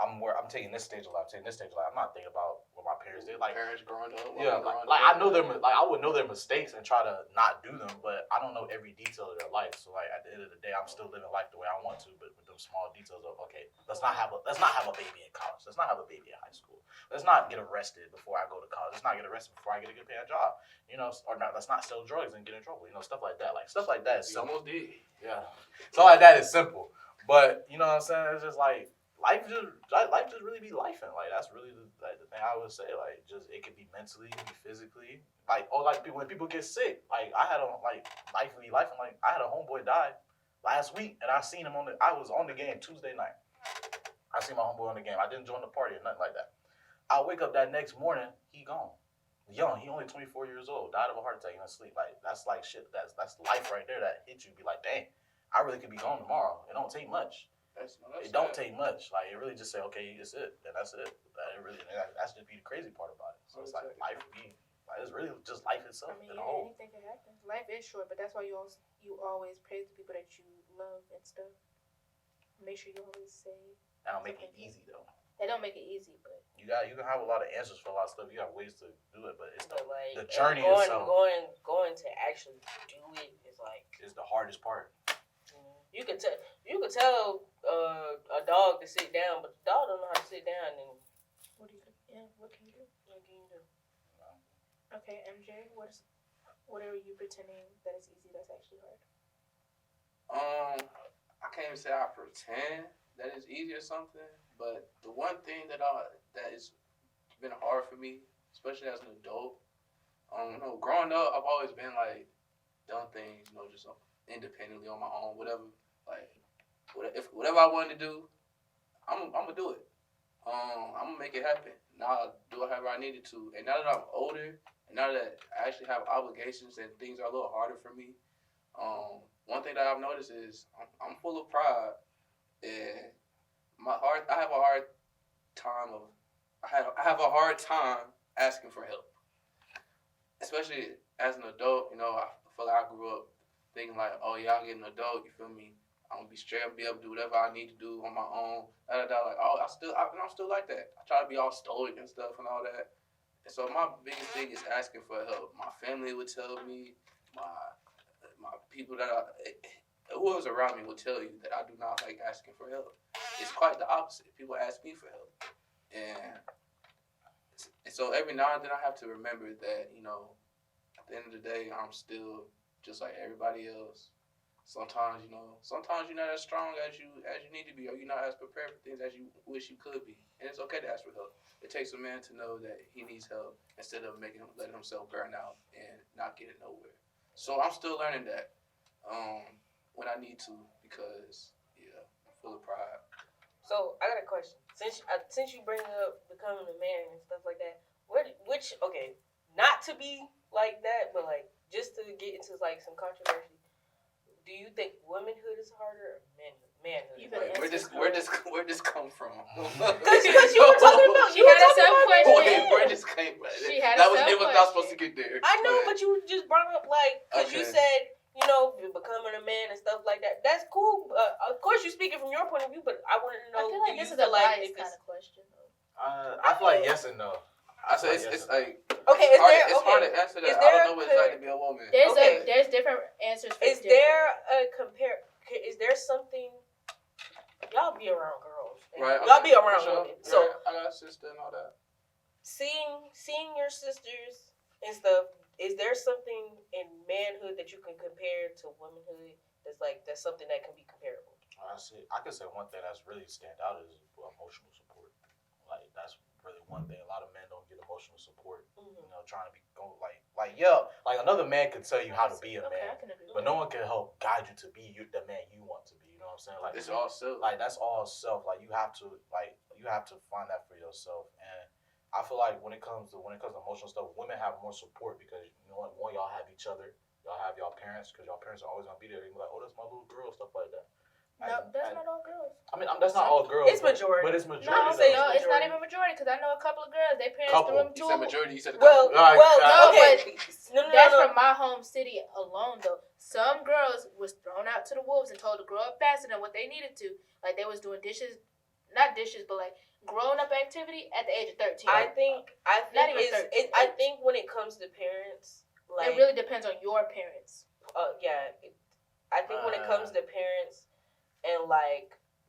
I'm taking this stage of life. I'm not thinking about what my parents did. Like parents growing up. Yeah, like I know I would know their mistakes and try to not do them, but I don't know every detail of their life. So like at the end of the day, I'm still living life the way I want to, but with them small details of okay, let's not have a baby in college. Let's not have a baby in high school. Let's not get arrested before I go to college. Let's not get arrested before I get a good paying job. Or not. Let's not sell drugs and get in trouble. Stuff like that. Like stuff like that is simple. Almost did. Yeah, stuff like that is simple. But you know what I'm saying? It's just like. Life just really be lifing. Like that's really the thing I would say. Like just it could be mentally, it could be physically. Like when people get sick. Like I had life be lifing. Like I had a homeboy die last week, and I seen him I was on the game Tuesday night. I seen my homeboy on the game. I didn't join the party or nothing like that. I wake up that next morning, he gone. Young, he only 24 years old. Died of a heart attack in his sleep. Like that's like shit. That's life right there. That hits you. Be like, dang, I really could be gone tomorrow. It don't take much. It don't take much. Like it really just say, okay, it's it, and that's it. That's just be the crazy part about it. So it's like life it's really just life itself. I mean, anything can happen. Life is short, but that's why you always praise the people that you love and stuff. Make sure you always say. That don't make it easy though. That don't make it easy, but you can have a lot of answers for a lot of stuff. You got ways to do it, but it's the journey going, itself. Going to actually do it is like is the hardest part. You could tell a dog to sit down, but the dog don't know how to sit down. And what can you do? What can you do? Okay, MJ, what are you pretending that is easy that's actually hard? I can't even say I pretend that it's easy or something, but the one thing that has been hard for me, especially as an adult, growing up, I've always been like done things, just independently on my own, whatever. Like, whatever I wanted to do, I'm gonna do it. I'm gonna make it happen. Now I'll do it however I needed to. And now that I'm older, and now that I actually have obligations and things are a little harder for me, one thing that I've noticed is I'm full of pride, and I have a hard time asking for help, especially as an adult. I feel like I grew up thinking like, oh yeah, I'll get an adult. You feel me? I'm gonna be straight up, be able to do whatever I need to do on my own. Like, oh, I'm still like that. I try to be all stoic and stuff and all that. And so my biggest thing is asking for help. My family would tell me, my people whoever's around me will tell you that I do not like asking for help. It's quite the opposite. People ask me for help, and so every now and then I have to remember that at the end of the day, I'm still just like everybody else. Sometimes you're not as strong as you need to be, or you're not as prepared for things as you wish you could be, and it's okay to ask for help. It takes a man to know that he needs help instead of letting himself burn out and not getting nowhere. So I'm still learning that when I need to, because I'm full of pride. So I got a question. Since you bring up becoming a man and stuff like that, not to be like that, but like just to get into like some controversy. Do you think womanhood is harder or manhood? Where this come from? Because you were talking about where this came from? It was not supposed to get there. I know, but you just brought up because you said becoming a man and stuff like that. That's cool. Of course, you're speaking from your point of view, but I wanted to know. I feel like this is a biased kind of question. I feel like yes and no. I say it's like it's hard to answer that. I don't know what it's like to be a woman. There's different answers. Is there something? Y'all be around girls, right? Y'all be around women. Right. So I got a sister and all that. Seeing your sisters and stuff. Is there something in manhood that you can compare to womanhood? That's something that can be comparable. I could say one thing that's really stand out is emotional support. Like that's really one thing. A lot of men don't get emotional support. Trying to be another man could tell you how to be a man, but no one can help guide you to be the man you want to be. You know what I'm saying? Like it's all self. Like that's all self. Like you have to find that for yourself. And I feel like when it comes to emotional stuff, women have more support because one, y'all have each other, y'all have y'all parents, because y'all parents are always gonna be there. You're like, oh, that's my little girl, stuff like that. No, that's not all girls. I mean, that's not all girls. It's majority. But it's majority. No, it's not even majority because I know a couple of girls. Their parents threw them to You said majority. You said well, okay. No, that's from my home city alone, though. Some girls was thrown out to the wolves and told to grow up faster than what they needed to. Like they was doing not dishes, but like grown up activity at the age of 13. I think when it comes to parents, it really depends on your parents. I think when it comes to parents and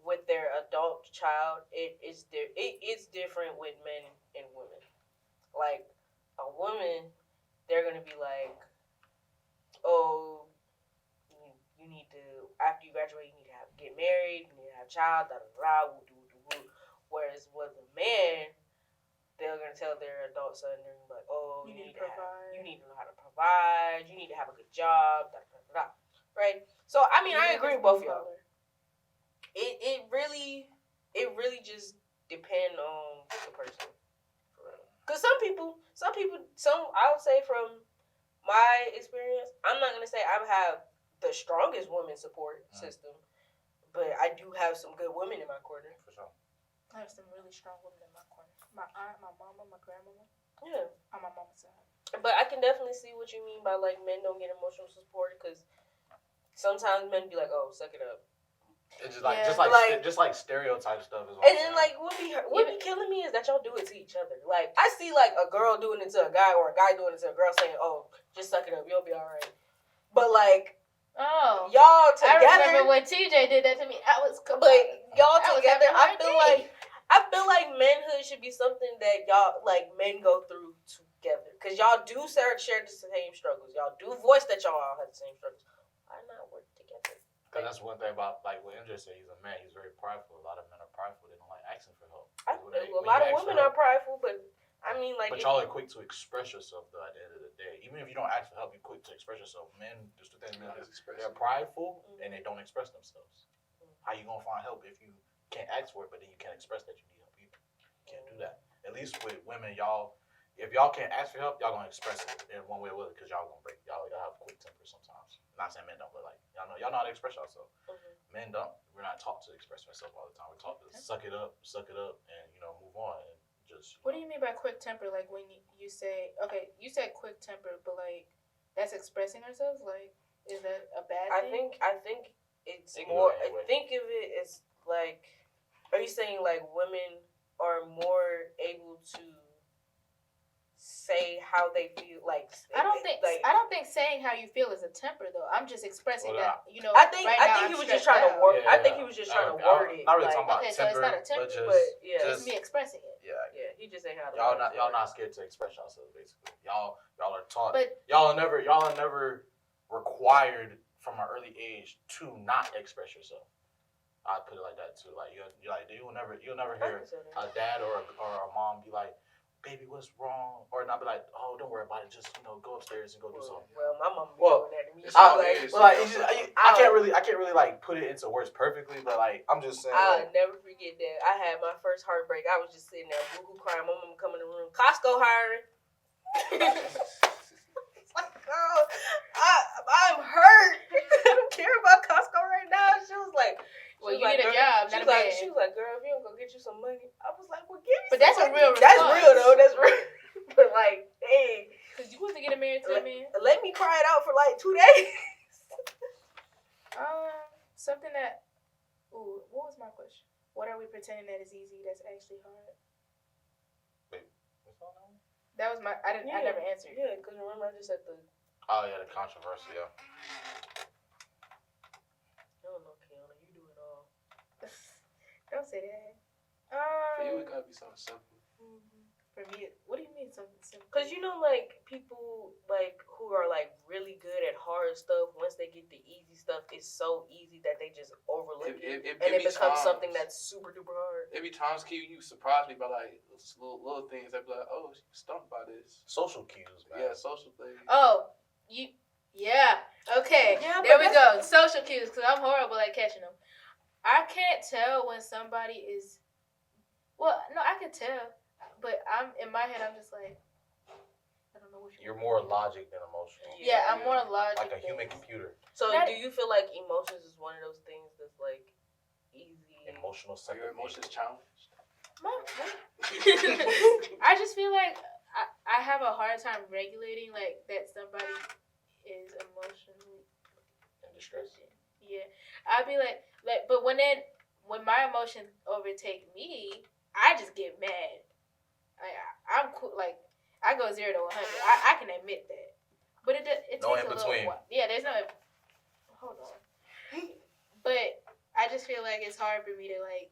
with their adult child, it's different with men and women. Like a woman, they're gonna be like, oh, you need to, after you graduate, you need to get married, you need to have a child, woo. Whereas with a man, they're gonna tell their adult son, they're gonna be like, oh, you need to know how to provide, you need to have a good job, right? So I mean, I agree with both of y'all. It really just depends on the person. Cause some people, I would say from my experience, I'm not gonna say I have the strongest woman support system, but I do have some good women in my corner. For sure. I have some really strong women in my corner. My aunt, my mama, my grandmama. Yeah. On my mama's side. But I can definitely see what you mean by men don't get emotional support, because sometimes men be like, oh, suck it up. It's just like stereotype stuff is. And then what be killing me is that y'all do it to each other. Like I see a girl doing it to a guy or a guy doing it to a girl, saying, "Oh, just suck it up, you'll be all right." But y'all together. I remember when TJ did that to me. But y'all together, I feel like manhood should be something that y'all men go through together, because y'all do share the same struggles. Y'all do voice that y'all all have the same struggles. Why not work together? Because that's one thing about what Indra said. He's a man. He's very prideful. A lot of men are prideful. They don't like asking for help. A lot of women are prideful, but I mean, But y'all are quick to express yourself, though. At the end of the day, even if you don't ask for help, you're quick to express yourself. Men, just the thing, they're prideful and they don't express themselves. How you gonna find help if you can't ask for it, but then you can't express that you need help either? You can't do that. At least with women, if y'all can't ask for help, y'all gonna express it in one way or other, because y'all gonna break. Y'all have quick temper sometimes. Not saying men don't, but y'all know how to express yourself. Men don't. We're not taught to express ourselves all the time. We're taught to suck it up, and move on and just. What do you mean by quick temper? Like when you say, okay, you said quick temper, but that's expressing ourselves. Like, is that a bad thing? I think it's It can more. go anyway. Think of it as like, are you saying like women are more able to say how they feel? Like, I don't think saying how you feel is a temper though. I'm just expressing Well, that, you know. I think right I now think I'm he was just stressed trying to out. word. I think he was just trying to word it. Not really like, talking about Okay, so it's temper, not a temper, but just, but yeah, It's me expressing it. yeah. yeah, he just ain't how to. Y'all not scared to express yourselves. Basically, y'all are taught. But y'all are never required from an early age to not express yourself. I put it like that too. Like you'll never hear a dad or a mom be like, "Baby, what's wrong?" Or not be like, "Oh, don't worry about it. Just go upstairs and go do something." Well, my mom be Well, doing that to me. it's all Like, it is. I can't really like put it into words perfectly, but like I'm just saying. I'll Like, never forget that. I had my first heartbreak. I was just sitting there, boo-hoo crying. My mom come in the room. Costco hiring. It's like, girl, I'm hurt. I don't care about Costco right now. She was like, well, you need a job, not a man. She was like, girl, if you don't go get you some money, I was like, well, give me. But some that's a money. real That's response. real though. That's real. But like, dang, Because you wasn't getting married to a man. let me cry it out for like 2 days. Something that. Ooh, what was my question? What are we pretending that is easy that's actually hard? what's going on? That was my. I never answered. Yeah, because remember I just said the. Oh yeah, the controversy. Yeah. I don't know, Kiana. You do it all. Don't say that. For you, it gotta be something simple. For me, what do you mean something simple? Because you know, like, people, like, who are, like, really good at hard stuff, once they get the easy stuff, it's so easy that they just overlook it. And it becomes something that's super duper hard. Every times you surprise me by, like, little things. I'd be like, oh, she's stumped by this. Social cues, man. Yeah, social things. Oh, yeah. Okay, Yeah, there we go. Social cues, because I'm horrible at catching them. I can't tell when somebody is. Well, no, I can tell, but I'm in my head. I'm just like, I don't know what You're more logic than emotional. Yeah, I'm more logic. Like a human computer. So, do you feel like emotions is one of those things that's, like, easy? Emotional Are your sympathy. emotions challenged? I just feel like I have a hard time regulating, like, that somebody is emotionally In distress. Yeah, I'd be like, but when my emotions overtake me, I just get mad. I'm cool. Like, I go 0 to 100. I can admit that, but it No takes in a between. little while. Yeah, there's no. Hold on. But I just feel like it's hard for me to like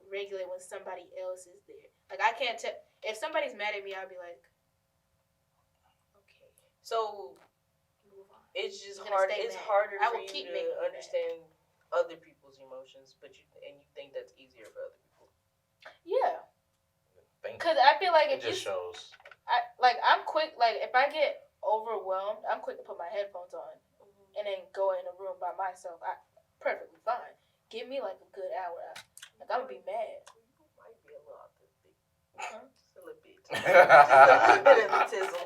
regulate when somebody else is there. Like, I can't tell if somebody's mad at me. I'll be like, okay. So, Move on. it's just I'm gonna hard. stay It's mad. harder I for will you keep to making you mad. understand other people's emotions, but you think that's easier for other people. Yeah, Thank because I feel like It if you just shows. I'm quick. Like, if I get overwhelmed, I'm quick to put my headphones on and then go in a room by myself. Perfectly fine. Give me like a good hour. Like, I'm gonna be mad. You might be a little autistic. Huh? Just a little bit. Just a little bit of autism.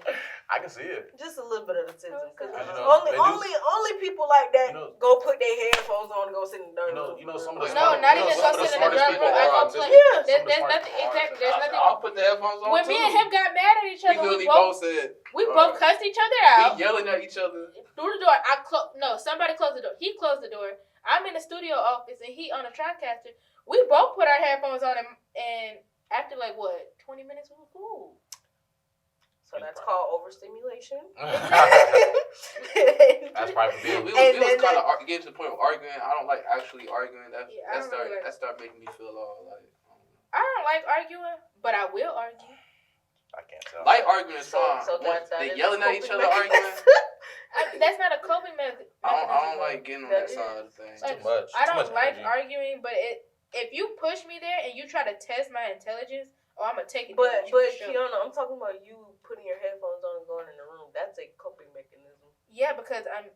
I can see it. Just a little bit of autism. Because You know, only people like that go put their headphones on and go sit in the dark room. You know some of the No, smart, not you know, even some go of the sit in the smartest dark people room. I are go autistic. play. Yeah. There's nothing. Exactly. There's nothing. I'll put the headphones on When too. me and him got mad at each We other, literally both said we both cussed each other out. we yelling at each other. Through the door, somebody closed the door. He closed the door. I'm in the studio office and he on a TriCaster. We both put our headphones on and after like 20 minutes we were cool. So that's called overstimulation. That's probably for We being. was kind of getting to the point of arguing. I don't like actually arguing. That started making me feel all like. I don't like arguing, but I will argue. I can't tell. Light arguing is fine. So They yelling at each other arguing. That's not a coping mechanism. I don't like getting on that side of things. Too much. I don't Too much like energy. arguing, but if you push me there and you try to test my intelligence, I'm gonna take it. But Kiana, I'm talking about you putting your headphones on and going in the room. That's a coping mechanism. Yeah, because I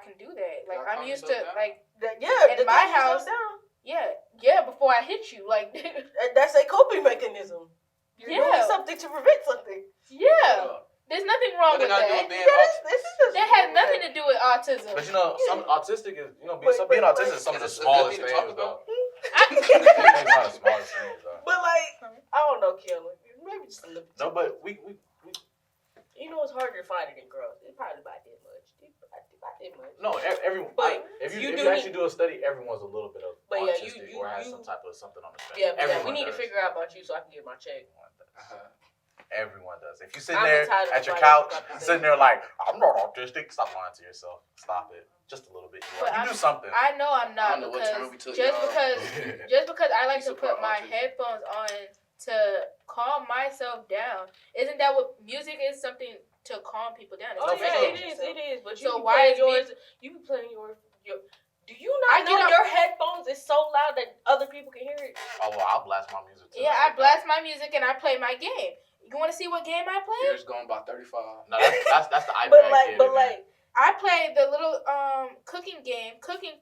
can do that. Like, I'm used to like in my house. Yeah, before I hit you, like that's a coping mechanism. You're doing something to prevent something. Yeah. There's nothing wrong with that. That has nothing to do with autism. But you know, some autistic is being autistic is some of the smallest things though. It's not the smallest things though. But like, I don't know, Kiana. Maybe just a little. No, but we You know, it's harder to find it in girls. It's probably about that much. It's I did much. No, everyone. But if you you do actually do a study, everyone's a little bit of But yeah, autistic or has some type of something on the spectrum. Yeah, but everyone we need does. to figure out about you so I can get my check. Everyone does. If you sit I'm there entitled at your to couch, what you sitting there like, I'm not autistic, stop lying to yourself. Stop it. Just a little bit. You do something. I know I'm not because just because I like to put my headphones on to calm myself down. Isn't that what music is? Something to calm people down. Oh yeah, it is. But you so be why playing yours? You be playing your. Do you not know your headphones is so loud that other people can hear it? Oh well, I'll blast my music too. Yeah, I blast my music and I play my game. You want to see what game I play? Yours going by 35. No, that's the iPad But I play the little cooking game, Cooking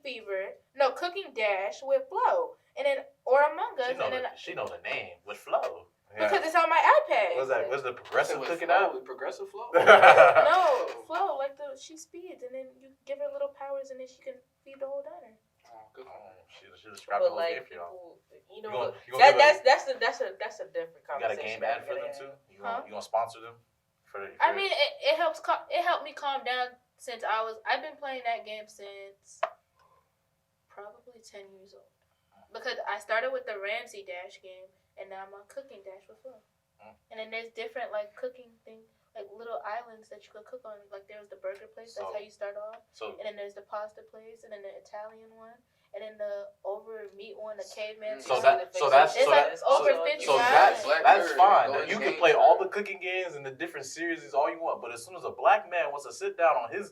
Dash with Flow, and then or Among Us. She know the name with Flow. Yeah. Because it's on my iPad. What's that? What's the progressive cooking app? Progressive Flow? No, Flow, like she speeds, and then you give her little powers, and then she can feed the whole diner. Oh, good. She described the whole game for y'all. You know, that's a different conversation. You got a game ad for them too? You gonna sponsor them? I mean, it helps. It helped me calm down since I've been playing that game since probably 10 years old. Because I started with the Ramsey Dash game, and now I'm on Cooking Dash with Phil. And then there's different like cooking things, like little islands that you could cook on. Like there was the burger place. That's how you start off. And then there's the pasta place, and then the Italian one. And then the over meat one, the caveman. So that's over 50. So that's fine. You can play all the cooking games and the different series all you want, but as soon as a black man wants to sit down on his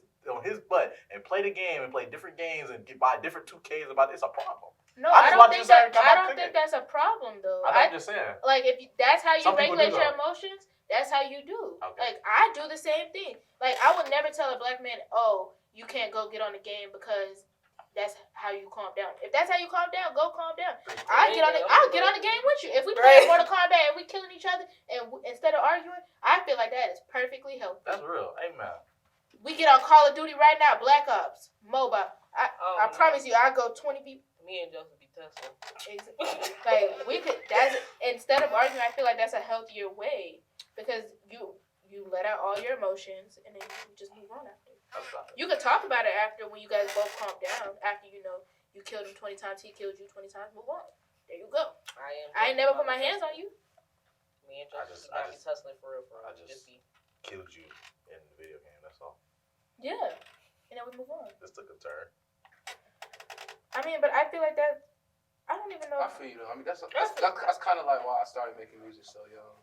butt and play the game and play different games and buy different 2Ks about it, it's a problem. No, I don't think that's a problem though. I'm just saying. Like if that's how you regulate your emotions, that's how you do. Okay. Like I do the same thing. Like I would never tell a black man, "Oh, you can't go get on the game because." That's how you calm down. If that's how you calm down, go calm down. I'll get on the game with you. If we play Mortal Kombat and we killing each other and instead of arguing, I feel like that is perfectly healthy. That's real. Amen. We get on Call of Duty right now, Black Ops, mobile. I promise you, I'll go 20 people. Me and Joseph be tussling. Like we could. That's instead of arguing, I feel like that's a healthier way because you let out all your emotions and then you just move on after. You could talk about it after when you guys both calm down. After you killed him 20 times, he killed you 20 times. Move on. There you go. I ain't never put my hands on you. Me and Joseph not be tussling for real. I just killed you in the video game. That's all. Yeah, and then we move on. This took a turn. I mean, but I feel like that. I don't even know. I feel you though. I mean, that's kind of like why I started making music so young,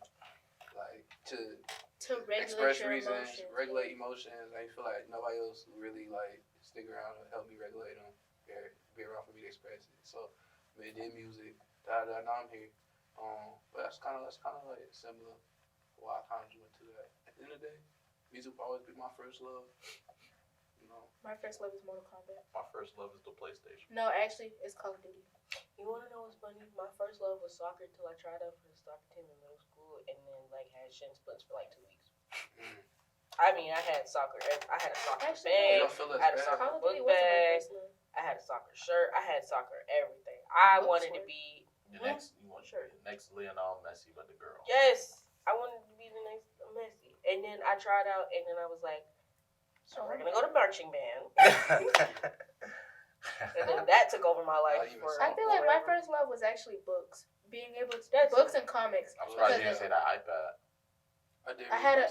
like to express reasons, regulate emotions. I feel like nobody else really like stick around and help me regulate them, be around for me to express it. So, I did music. Now I'm here. But that's kind of like similar. Why I kind of went to that. At the end of the day, music will always be my first love. My first love is Mortal Kombat. My first love is the PlayStation. No, actually, it's Call of Duty. You want to know what's funny? My first love was soccer until I tried out for the soccer team in middle school and then had shin splints for 2 weeks. I mean, I had soccer. I had a soccer bag. I had a soccer book bag. I had a soccer shirt. I had soccer everything. I wanted to be the next Lionel Messi, but the girl. Yes, I wanted to be the next Messi. And then I tried out, and then I was like, so we're gonna go to marching band. And then that took over my life. I feel like my first love was actually books. Being able to books and comics. I'm surprised you didn't say that iPad. I had a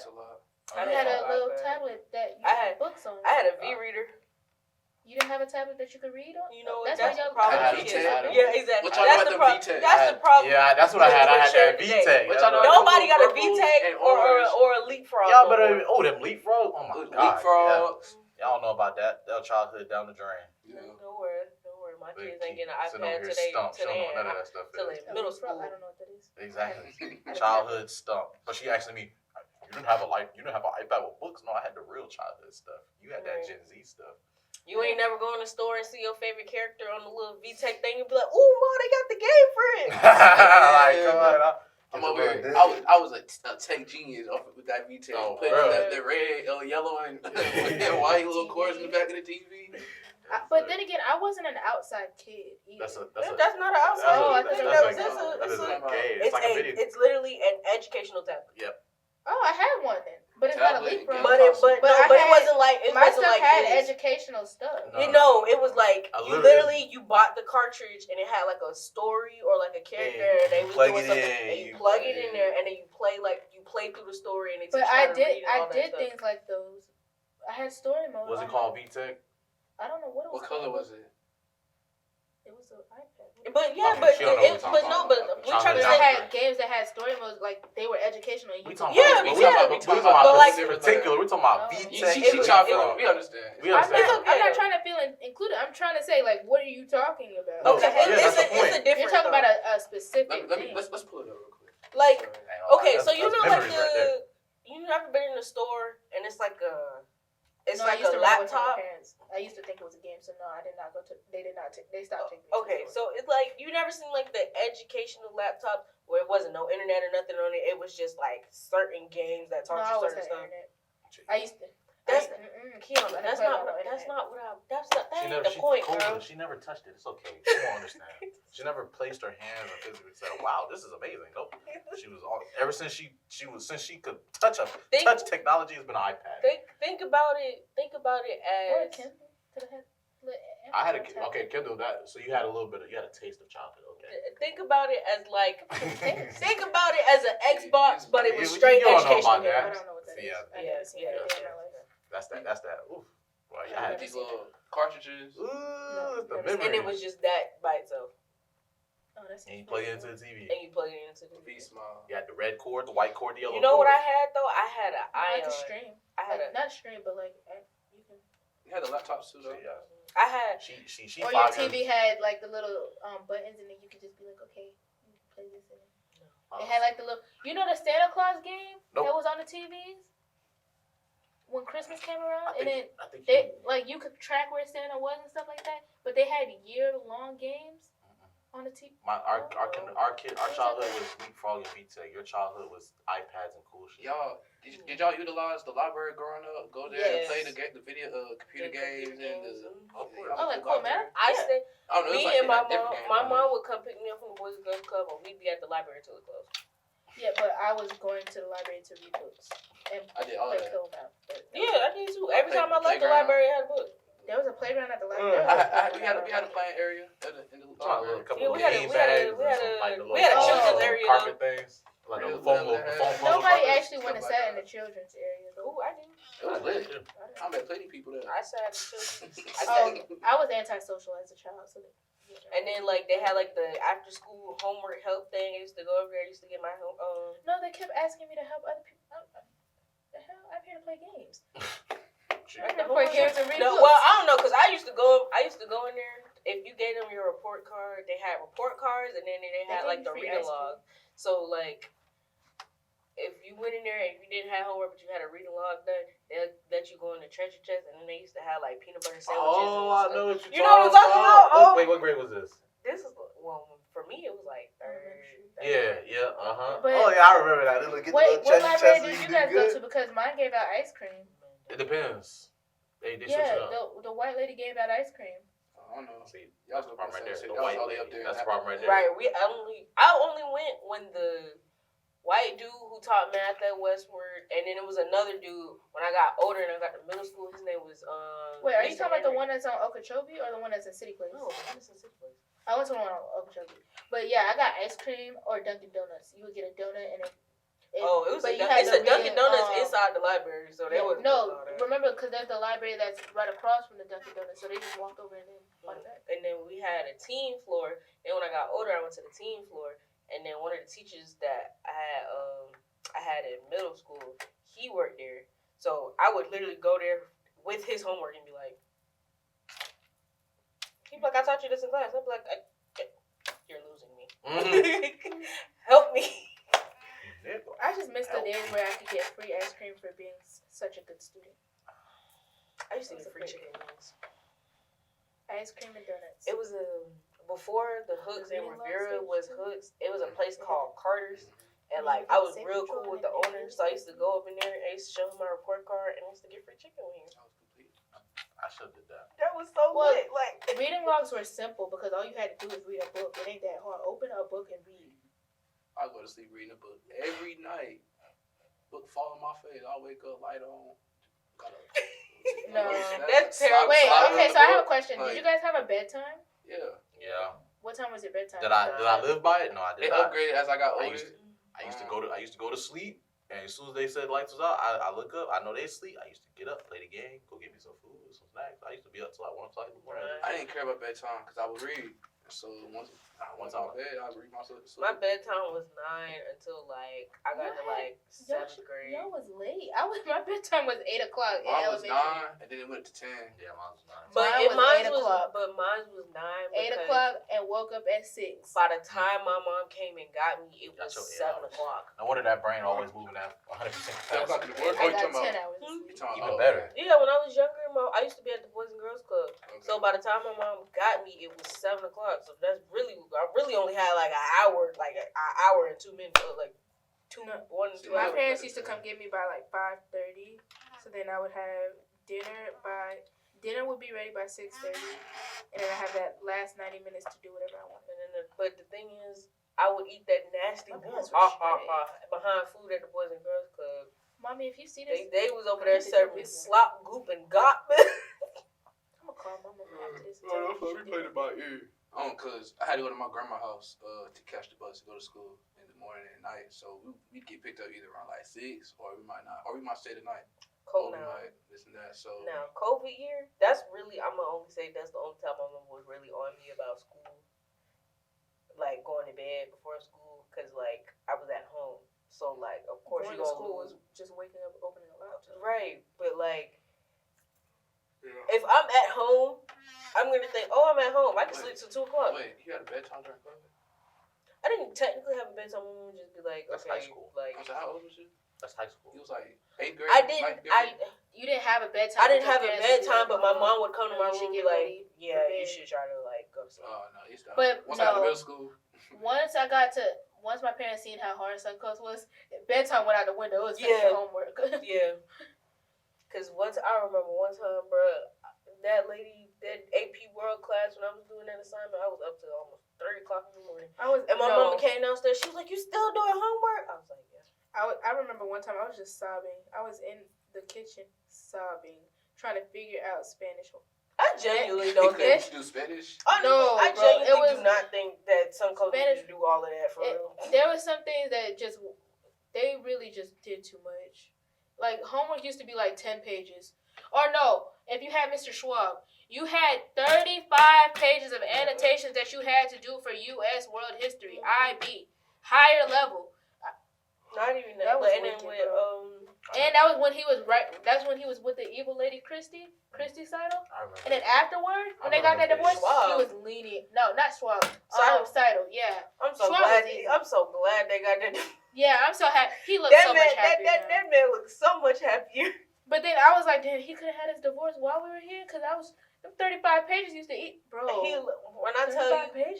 little tablet that you had books on. I had a V-reader. You didn't have a tablet that you could read on? You know, that's the problem. Yeah, exactly. That's the problem. That's the problem. Yeah, that's what I had. I had that VTech. Nobody got a VTech or a Leapfrog. Y'all better. Oh, them Leapfrog. Oh my God. Leapfrogs. Y'all don't know about that. Their childhood down the drain. Don't worry. My kids ain't getting an iPad today. None of that stuff. Till middle school. I don't know what that is. Exactly. Childhood stump. But she asking me, you didn't have an iPad with books? No, I had the real childhood stuff. You had that Gen Z stuff. You ain't never go in the store and see your favorite character on the little VTech thing and be like, ooh, Mom, they got the game for it. Like, come on. I'm over here. I was a tech genius with that VTech. Putting the red, yellow, and white little cords in the back of the TV. But then again, I wasn't an outside kid either. That's not an outside kid. It's like a video. It's literally an educational tablet. Yep. Oh, I had one then. But it's not a tablet, leap from. game But it console. wasn't like it My wasn't stuff like had this. educational stuff. No. You know, it was like I you literally- literally bought the cartridge and it had like a story or like a character And and they you was plug doing it something in, and you you plug play it in it. there and then you play through the story and it But teach you how to read and all I that did stuff. things like those. I had story mode. Was it on called VTech? I don't know what it was. What color called. was it? It was an iPad. But yeah, Okay, but she don't know what we're but talking no, about. but we trying But to I Childhood say had games that had story modes, like they were educational. And We you talking Yeah, about, we we talking talking about- we talking about but like- this in particular. We're talking about No. VTech. It was- trying it to was- we understand. We I'm understand. not, I'm not trying to feel included. I'm trying to say, like, what are you talking about? No, okay, yeah, that's the it's a point. different. You're talking about a specific Let me thing. let's pull it up real quick. like Ain't okay, gonna lie, so you that's know like memories right there. you ever been in a store and it's like No, I like used a to run with my laptop. parents. I used to think it was a game, so no, I did not go to. They did not. They stopped taking me. Okay, to the store. so it's like you never seen like the educational laptop where it wasn't no internet or nothing on it. It was just like certain games that No, taught I you always certain had stuff. internet. I used to. That's- Keon, That's that's not not. that's not what I that She ain't never, the point, cool, bro. She never touched it. It's okay. She won't understand. She never placed her hands and physically said, "Wow, this is amazing." Nope. She was all ever since she could touch touch technology has been an iPad. Think about it. Think about it Or a as Kindle. Could have had. I had a Kindle that, so you had a little bit of, you had a taste of childhood. Okay. think about it as like think about it as an Xbox, but it was You straight don't know education. about game. I that. don't know what that is. Yeah. I never seen Yeah, that yeah. in my life. That's that. Oof. Well, I had these little cartridges. Ooh, it's the never memory. And it was just that by itself, Oh, that's. And you plug it into the TV. and you plug it into the. V small. You had the red cord, the white cord, the yellow You know what cord. I had though? I had an I ion. could stream. I had Like, a. not stream, but like you can. You had the laptops too So, though. yeah. I had. She Or your 5 years- TV had like the little buttons, and then you could just be like, okay, you can play this. And Oh. it had like the little, you know, the Santa Claus game Nope. that was on the TVs when Christmas came around, and then I think they like you could track where Santa was and stuff like that. But they had year-long games on the TV. our childhood was leapfrogging VTech. Your childhood was iPads and cool shit. Y'all did y'all utilize the library growing up? Go there and Yes. play the video computer games and the. Of course. Oh, like cool, man. I Yeah. stay. I don't know. Me It's like and my they had mom. different games My on mom there. would come pick me up from the Boys and Girls Club, and we'd be at the library until it closed. Yeah, but I was going to the library to read books and I did all play that. Kill Mouth. Yeah, I did too. Every time I left the Playground. library, I had a book. There was a playground at the library. We had a playing area in the I'm talking about a couple Yeah, of we had a- game we had a- bags we and had some, a- like the we had a little children's area, carpet things, like the Yeah, foam we had- carpet. Nobody carpet, actually went to stuff sat like in the that. children's area though. Ooh, I did. It was lit. I met plenty of people there. I sat at the children's. I was antisocial as a child, so. And then like they had like the after school homework help thing. I used to go over there. I used to get my home. No, they kept asking me to help other people. The hell, I'm here to play games. Shit. I'm here to play games and read No, books. well I don't know because I used to go in there. If you gave them your report card, they had report cards, and then they had gave like you the free reading ice cream. log. So like, if you went in there and you didn't have homework, but you had a reading log done, they'll let you go in the treasure chest, and then they used to have like peanut butter sandwiches. Oh, I and know stuff. what You know what I'm talking about? Oh. Wait, what grade was this? This is well for me. It was like third. Yeah, But- Oh yeah, I remember that. They look at Wait, the what little library chest did so you do guys go good. to? Because mine gave out ice cream. It depends. They switch Yeah, it up. the white lady gave out ice cream. I don't know. See, Y'all that's the was problem right there. saying The shit. That was white all they up lady. there. That's the problem right there. Right. I only went when the white dude who taught math at Westward, and then it was another dude when I got older and I got to middle school. His name was Wait, are you Mr. talking about the Henry. one that's on Okeechobee or the one that's in City Place? No, this is sixth place. I went to the one on Okeechobee. But yeah, I got ice cream or Dunkin' Donuts. You would get a donut and it. Oh, it was but a, you had it's the a Dunkin' reading, Donuts inside the library, so they Yeah, was no, remember because there's the library that's right across from the Dunkin' Donuts, so they just walked over and then bought it back. And then we had a teen floor. And when I got older, I went to the teen floor. And then one of the teachers that I had in middle school, he worked there. So I would literally go there with his homework and be like, he'd be like, I taught you this in class. I'd be like, you're losing me. Help me. I just missed the days where I could get free ice cream for being such a good student. I used to get free chicken wings. Ice cream and donuts. It was before the Hooks and Reading Rivera log was station? Hooks. It was a place called Carter's, and like I was real cool with the owner, so I used to go up in there. I used to show him my report card, and I used to get free chicken wings. That was complete. I should have did that. That was so Well, lit. Like Reading logs were simple because all you had to do was read a book. It ain't that hard. Open a book and read. I go to sleep reading a book every night. book fall on my face. I wake up, light on. Gotta, No. That's terrible. Wait, slide okay, on so I have the a question. Did you guys have a bedtime? Yeah. Yeah. What time was your bedtime? Did I live by it? No, I did It not. upgraded as I got I older. used to go to sleep, and as soon as they said lights was out, I look up. I know they sleep. I used to get up, play the game, go get me some food, some snacks. I used to be up till like 1 o'clock in the morning. I didn't care about bedtime because I would read. So once I was in bed, I would read myself to sleep. My bedtime was 9 until like I got to like 7th grade. Y'all was late. My bedtime was 8 o'clock in Mine was elementary. 9, and then it went to 10. Yeah, mine was 9. But Mine was 8 o'clock. mine was 9. 8 o'clock and woke up at 6. By the time my mom came and got me, it was Got your 7 o'clock. No wonder that brain always moving at 100% Yeah, I'm capacity. talking to work. I you got talking 10 about? hours. You talking Even about? better. Yeah, when I was younger, I used to be at the Boys and Girls Club. Okay. So by the time my mom got me, it was 7 o'clock. So that's I really only had like an hour, like an hour and 2 minutes, or like 1 and 2 My hours. parents used to come get me by like 5:30. So then I would have dinner would be ready by 6:30, and then I have that last 90 minutes to do whatever I want. And then but the thing is, I would eat that nasty My parents were behind food at the Boys and Girls Club. Mommy, if you see this, They was over there serving slop, goop, and gop. I'm gonna call Mama after this. We played it by ear. Cause I had to go to my grandma's house to catch the bus to go to school in the morning and night. So we'd get picked up either around like 6, or we might not, or we might stay the night. Cold Or we now. might this and that. So Now, COVID year, that's really, I'm going to only say that's the only time my mom was really on me about school. Like, going to bed before school, because, like, I was at home. So, like, of course Going you to going school to was just waking up, opening a laptop. Right, but, like, yeah. if I'm at home, I'm going to think, oh, I'm at home. I can sleep till 2 o'clock. Wait, you had a bedtime during COVID? I didn't technically have a bedtime. My mom would just be like, That's okay. high school. Like, I was like, how old was you? That's high school. You was like 8th grade. I didn't, 9th grade? You didn't have a bedtime. I didn't your have a parents would be bedtime, like, but my "Oh, mom would come to my you should room and be get like, ready yeah, for you bed." should try to, like, go to sleep. Oh no, it's not. But Once I got to no. middle school. Once my parents seen how hard Suncoast was, bedtime went out the window. It was Yeah. homework. Yeah. Because I remember one time, bro, that lady, that AP World class, when I was doing that assignment, I was up to almost 3 o'clock in the morning. And my mama came downstairs. She was like, you still doing homework? I was like, yeah. I remember one time I was just sobbing. I was in the kitchen sobbing, trying to figure out Spanish. I genuinely don't Did think. you do Spanish? No, I bro, genuinely it was do not think that some coaches Spanish- do all of that for real. There was some things that they really just did too much. Like, homework used to be like 10 pages. Or no, if you had Mr. Schwab, you had 35 pages of annotations that you had to do for U.S. World History, IB, higher level. Not even That that. was And then wicked, with, bro. And that was when he was that's when he was with the evil lady Christy Seidel. I remember. And then afterward, when they got that remember divorce, Schwab. he was lenient. No, not Schwab. Seidel. Seidel, yeah. I'm so Schwab glad. was easy. I'm so glad they got that. Yeah, I'm so happy. He looked so much happier now. That man looks so much happier. But then I was like, damn, he could have had his divorce while we were here, because them 35 pages used to eat, bro. When I tell you, 35 pages?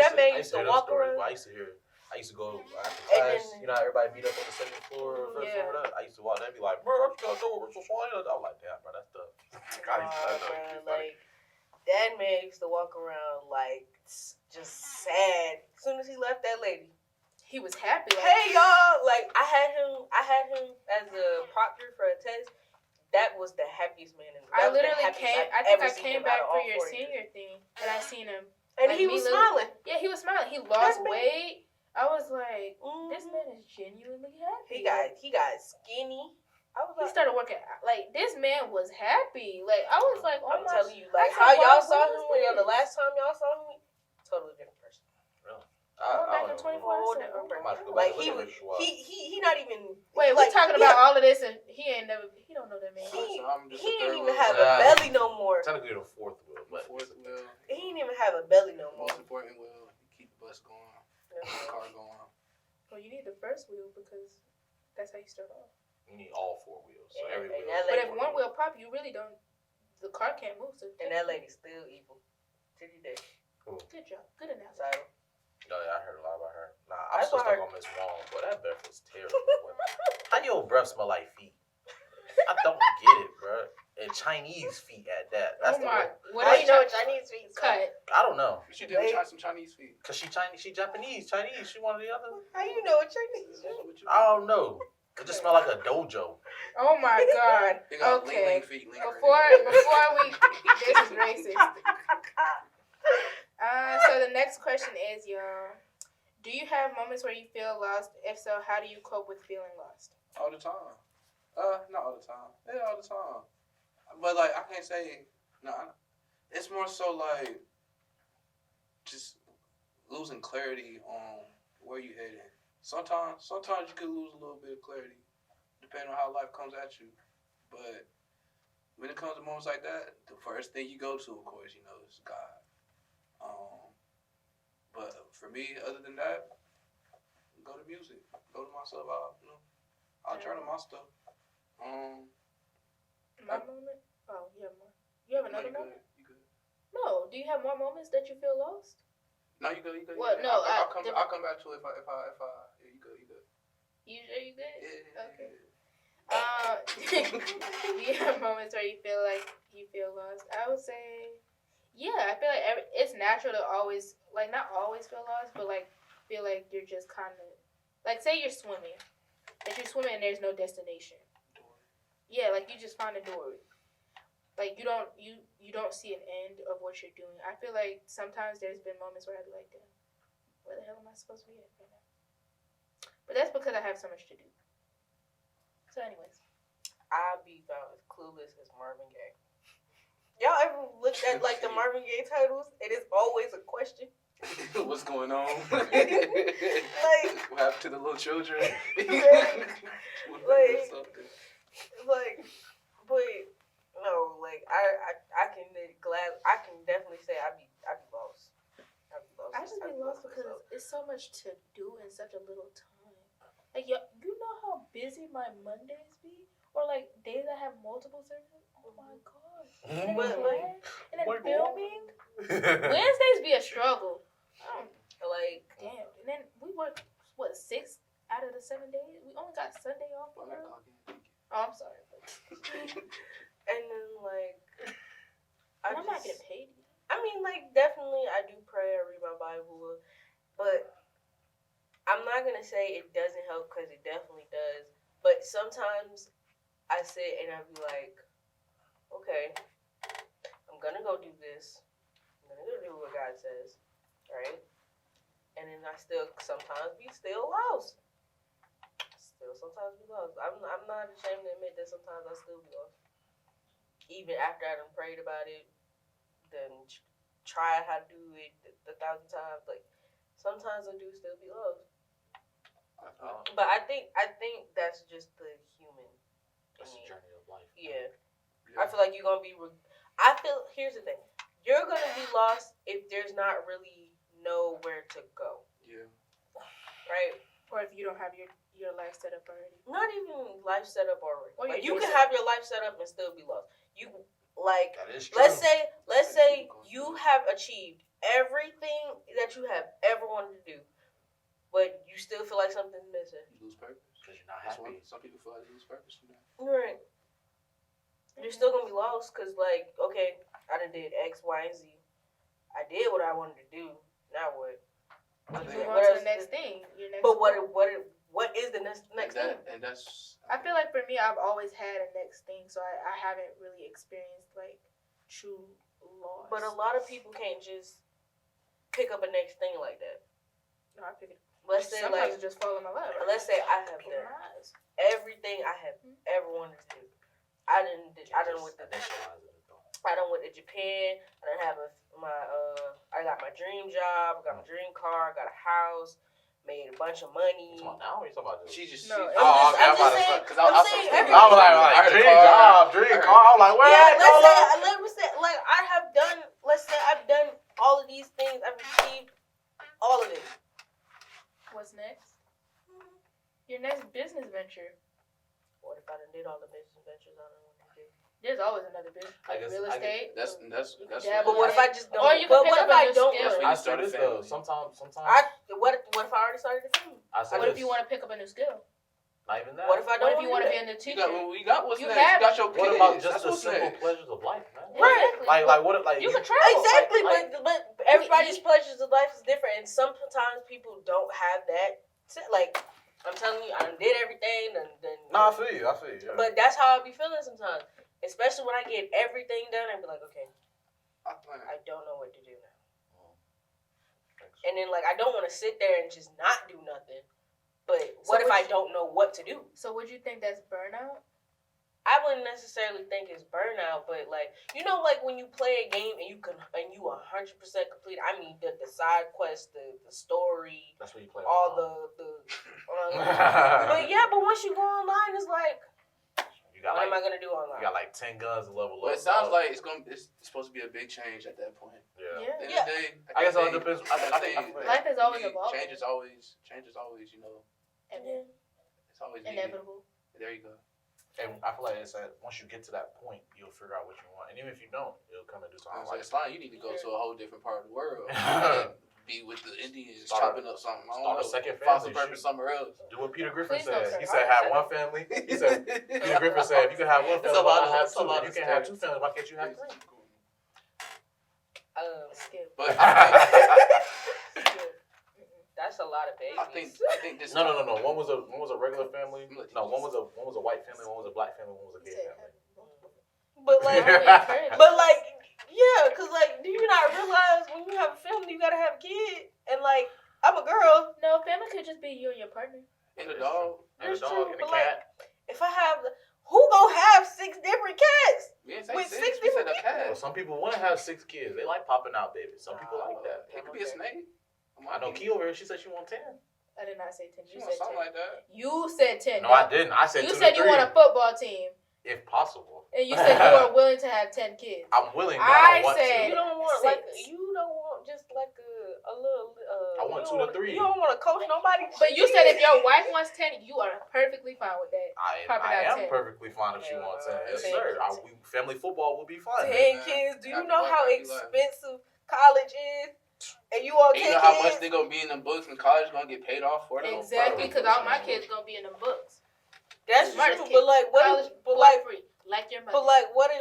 that man used to walk around. I used to go after And class. then- You know, how everybody meet up on the second floor or first Yeah. floor. I used to walk there and be like, bro, what you gonna do? What's so funny? I'm like, damn, bro, that's the. Like that man used to walk around like just sad. As soon as he left that lady, He was happy. Like, hey y'all, like I had him as a proctor for a test. That was the happiest man in the world. I That was the literally happiest came. I've I think ever I seen came him out back of for all your 4 years. senior thing, and I seen him. And like, he me was literally- smiling. Yeah, he was smiling. He lost That man- weight. I was like, this Mhm. man is genuinely happy. He got skinny. I was He like, started working out. Like, this man was happy. Like, I was like, oh I'm my. telling you, like I how said, y'all wow, saw what him is when the this? last time y'all saw him, totally different person. I went back in don't know. 24. I said, oh my I'm about to go God. back Like and he look was, at Rich Schwab. he not even. Wait, like, we talking about all of this, and he don't know that man. He So I'm just he a third didn't even wheel. have Yeah. a belly no more. Technically the fourth wheel, but Fourth wheel. He didn't even have a belly no more. Most important wheel. Keep the bus going. Keep the car going. Well, you need the first wheel because that's how you start off. you need all 4 wheels. So And- every and wheel. that But lady- if one wheel pop, you really don't. The car can't move. So And that lady's still evil to this day. Good job. Good analysis. So Oh, yeah, I heard a lot about her. Nah, I'm That's still why stuck her- on Miss Wong, but that breath was terrible. Boy. How your breath smell like feet? I don't get it, bro. And Chinese feet at that. That's Oh the my. way. What how are you know what Chinese feet smell? cut? I don't know. She did try some Chinese feet. Cause she Chinese, she Japanese, Chinese. She one of the other. How you know what Chinese That's feet? what you I don't know. It just smell like a dojo. Oh my god. They got Okay. ling feet. Before we, this is racist. So the next question is, y'all, do you have moments where you feel lost? If so, how do you cope with feeling lost? All the time. Not all the time. Yeah, all the time. But like, I can't say no. It's more so like just losing clarity on where you heading. Sometimes you could lose a little bit of clarity, depending on how life comes at you. But when it comes to moments like that, the first thing you go to, of course, is God. But for me, other than that, go to music, go to myself. I'll journal my stuff. My moment? Oh, you have more. You have another moment? You good. No. Do you have more moments that you feel lost? No, you good. What? No, I'll come back to it if I. Yeah, you good. You sure you good? Yeah. Okay. Do you have moments where you feel like you feel lost? I would say, yeah. I feel like it's natural to always, like, not always feel lost, but like feel like you're just kind of, like, say you're swimming. If you're swimming and there's no destination. Yeah, like you just find a dory. Like you don't see an end of what you're doing. I feel like sometimes there's been moments where I'd be like, damn, where the hell am I supposed to be at right now? But that's because I have so much to do. So anyways. I'll be found as clueless as Marvin Gaye. Y'all ever looked at like the Marvin Gaye titles? It is always a question. What's going on? Like, what happened to the little children? But no, like I can definitely say I be lost. I just be lost because it's so much to do in such a little time. Like you know how busy my Mondays be, or like days I have multiple services. Oh my god! And then filming. Wednesdays be a struggle. Like, damn. And then we work 6 out of the 7 days. We only got Sunday off. Oh, I'm sorry. And then like, I'm not getting paid. I mean, like, definitely I do pray, I read my Bible, but I'm not gonna say it doesn't help because it definitely does. But sometimes I sit and I be like, okay, I'm gonna go do this. I'm gonna go do what God says, right? And then I still sometimes be lost. Sometimes be lost. I'm not ashamed to admit that sometimes I still be lost. Even after I done prayed about it, then try how to do it 1,000 times. Like, sometimes I do still be lost. But I think that's just the human. That's the journey of life. Yeah. I feel like you're gonna be. Here's the thing. You're gonna be lost if there's not really nowhere to go. Yeah. Right. Or if you don't have your life set up already. Not even life set up already. Or like, you can have your life set up and still be lost. You like. That is true. Let's say you have achieved everything that you have ever wanted to do, but you still feel like something's missing. You lose purpose because you're not happy. Some people feel like they lose purpose from that. Right. You're still gonna be lost because, like, okay, I done did X, Y, and Z. I did what I wanted to do. Now what? Move on to the next thing. But what is the next thing? And that's. I feel like for me, I've always had a next thing, so I haven't really experienced like true loss. But a lot of people can't just pick up a next thing like that. No, I pick it. Let's say sometimes it just fall in my lap. Let's say I have done everything I have ever wanted to do. I done went to Japan. I done have I got my dream job. I got my dream car. I got a house. Made a bunch of money. Come on now, what are you talking about? She just. No, I'm like, dream job, dream car. I'm like, where? Yeah, let's say, like, I have done. Let's say I've done all of these things. I've achieved all of it. What's next? Your next business venture. What if I done did all the business ventures I don't want to do? There's always another business. Real estate. That's. But what if I just don't? Or you can pick what up if I a new don't? skill. I started though. Sometimes. What if I already started the family? What if you want to pick up a new skill? Not even that. What if I don't? What if you want to be a new teacher? You got what's You next. have- You got your kids. What about just That's the what's simple next. pleasures of life, man? Right. Like what? Like you can travel. Exactly, like- but everybody's pleasures of life is different, and sometimes people don't have that. Like, I'm telling you, I done did everything. Nah, I feel you. Yeah. But that's how I be feeling sometimes. Especially when I get everything done, I be like, okay, I don't know what to do now. And then, like, I don't want to sit there and just not do nothing. But what if I don't know what to do? So would you think that's burnout? I wouldn't necessarily think it's burnout, but like, you know, like when you play a game and you 100% complete. I mean, the side quest, the story. That's what you play. All but yeah, but once you go online, it's like, what am I gonna do online? You got like 10 guns to level up. Well, it sounds like it's supposed to be a big change at that point. Yeah. At the end of the day, I guess it all depends. Life is always evolving. Change is always, you know. And it's always inevitable. There you go. And I feel like it's that once you get to that point, you'll figure out what you want. And even if you don't, it'll come and do something. Like, you need to go to a whole different part of the world. Be with the Indians, chopping up something. Start a second family. Find some purpose somewhere else. Do what Peter Griffin Please said. He said, have one family. He said, Peter Griffin said, if you can have one family, why not have two? If you can have two families, why can't you have three? Skip. But that's a lot of babies. I think this. No. One was a regular family. No, one was a white family. One was a black family. One was a gay family. But like, yeah, cause like, do you not realize when you have a family, you gotta have a kid? And like, I'm a girl. No, family could just be you and your partner. And a dog. And a dog and a but cat. Like, if I have, who gonna have 6 different cats? With 6 different different cats. Well, some people want to have 6 kids. They like popping out babies. Some people like that. It could be a snake. I know Key over here. She said she want 10. I did not say 10. She You want said 10. something like that. You said 10. No, I didn't. I said 2 you to 3. said you want a football team. If possible. And you said you are willing to have 10 kids. I'm willing, but I don't want to. You don't want 6. you don't want just like a little. I want 2 to 3. You don't want to coach nobody. But you said if your wife wants 10, you are perfectly fine with that. I am perfectly fine if she wants 10. Yes, sir. Family football will be fun. 10 kids. Do you know how expensive college is? And you all 10 kids. You know how much they're gonna be in the books and college gonna get paid off for them. Exactly, because all my kids gonna be in the books. That's true, but like, what if, but like, free, like your mother. But like, what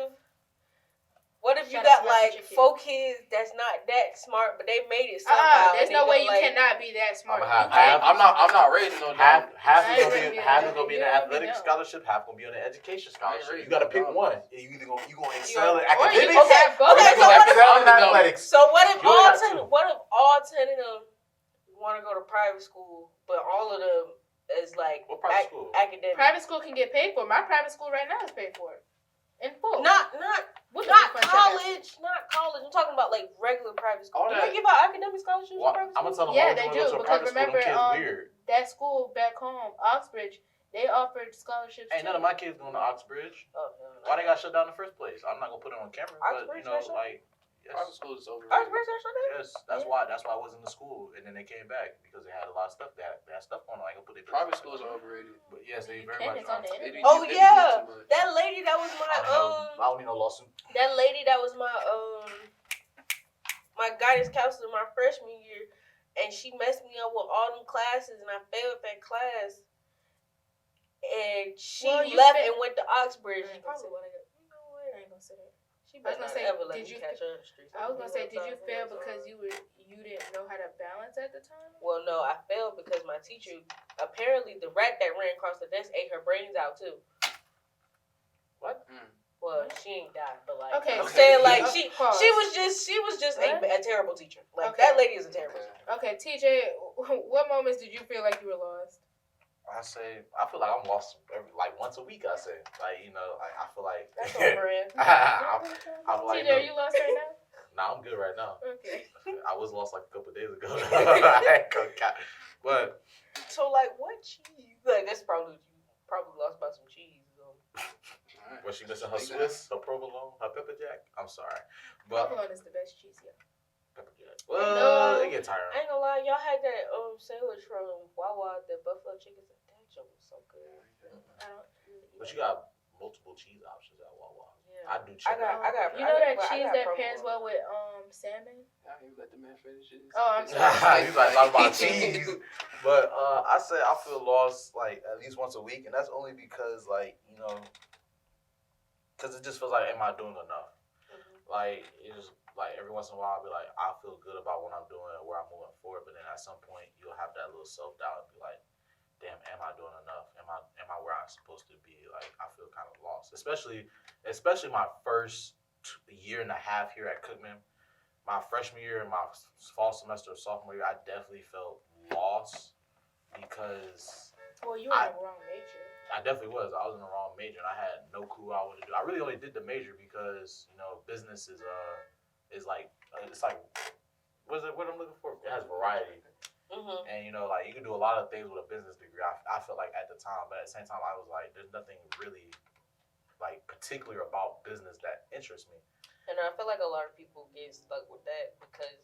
if you got like 4 kids that's not that smart, but they made it somehow? There's no way you cannot be that smart. I'm not raising no half is gonna be in the athletic scholarship, half gonna be on the education scholarship. You gotta pick one. You either gonna excel in academics, excel in athletics. So what if all 10 of them want to go to private school, but all of them is like academic? Private school can get paid for. My private school right now is paid for. In full. Not college. Not college. I'm talking about like regular private school. Do they give out academic scholarships in private school? I'm gonna tell them they do. Because remember, that school back home, Oxbridge, they offered scholarships. Ain't none of my kids going to Oxbridge. Oh, no. Why they got shut down in the first place? I'm not gonna put it on camera, Oxbridge, but like. Yes. Private school is over. Yes, that's why I was in the school, and then they came back because they had a lot of stuff. They had stuff going on. I can put it. Private schools are overrated. But yes, they very much are. Oh yeah, that lady that was my I don't need no lawsuit. That lady that was my my guidance counselor my freshman year, and she messed me up with all them classes, and I failed that class. And she left and went to Oxbridge. I ain't gonna say that. I was gonna say, did you fail because you didn't know how to balance at the time? Well, no, I failed because my teacher, apparently the rat that ran across the desk ate her brains out too. What? Well, she ain't died, but like, okay, I'm saying like she was just a terrible teacher. Like that lady is a terrible teacher. Okay, TJ, what moments did you feel like you were lost? I feel like I'm lost once a week. I say, I feel like. That's on brand. I'm like, TJ, are you lost right now? Nah, I'm good right now. Okay. I was lost like a couple of days ago. But. So like, what cheese? Like that's probably lost by some cheese. Was she missing her Swiss, her provolone, her pepper jack? I'm sorry, but provolone is the best cheese, yeah. Pepper jack. Well, it get tiring. I ain't gonna lie, y'all had that sandwich from Wawa, the buffalo chicken. That joke was so good. But you got multiple cheese options at Wawa. Yeah. I do cheddar. I got. You know that cheese that pairs well with salmon? Yeah, you let the man finish his. Oh, I'm sorry. You like talk about cheese. But I feel lost like at least once a week, and that's only because because it just feels like, am I doing enough? Mm-hmm. Like it's like every once in a while I'll be like, I feel good about what I'm doing and where I'm moving forward, but then at some point you'll have that little self doubt and be like, damn, am I doing enough? Am I where I'm supposed to be? Like, I feel kind of lost, especially my first year and a half here at Cookman. My freshman year and my fall semester of sophomore year, I definitely felt lost because Well, you were in the wrong major. I definitely was. I was in the wrong major, and I had no clue what I wanted to do. I really only did the major because business is like it's like what I'm looking for. It has variety, and like you can do a lot of things with a business degree. I felt like at the time, but at the same time, I was like, there's nothing really like particular about business that interests me. And I feel like a lot of people get stuck with that because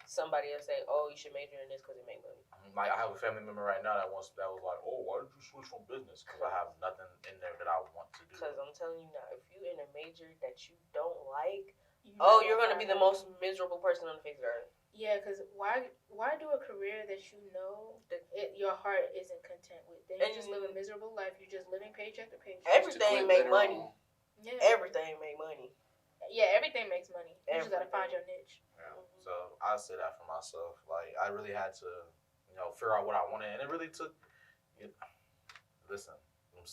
somebody will say, "Oh, you should major in this because it make money." Like I have a family member right now that was like, "Oh, why did you switch from business?" Because I have nothing in there that I want to do. Because I'm telling you now, if you in a major that you don't like, You you're gonna be the most miserable person on the face of the earth. Yeah, because why do a career that your heart isn't content with? Then you just live a miserable life. You're just living paycheck to paycheck. Everything make money. Yeah. Everything make money. Yeah, everything makes money. You just gotta find your niche. Yeah. So I say that for myself. Like I really had to, figure out what I wanted, and it really took. Listen, I'm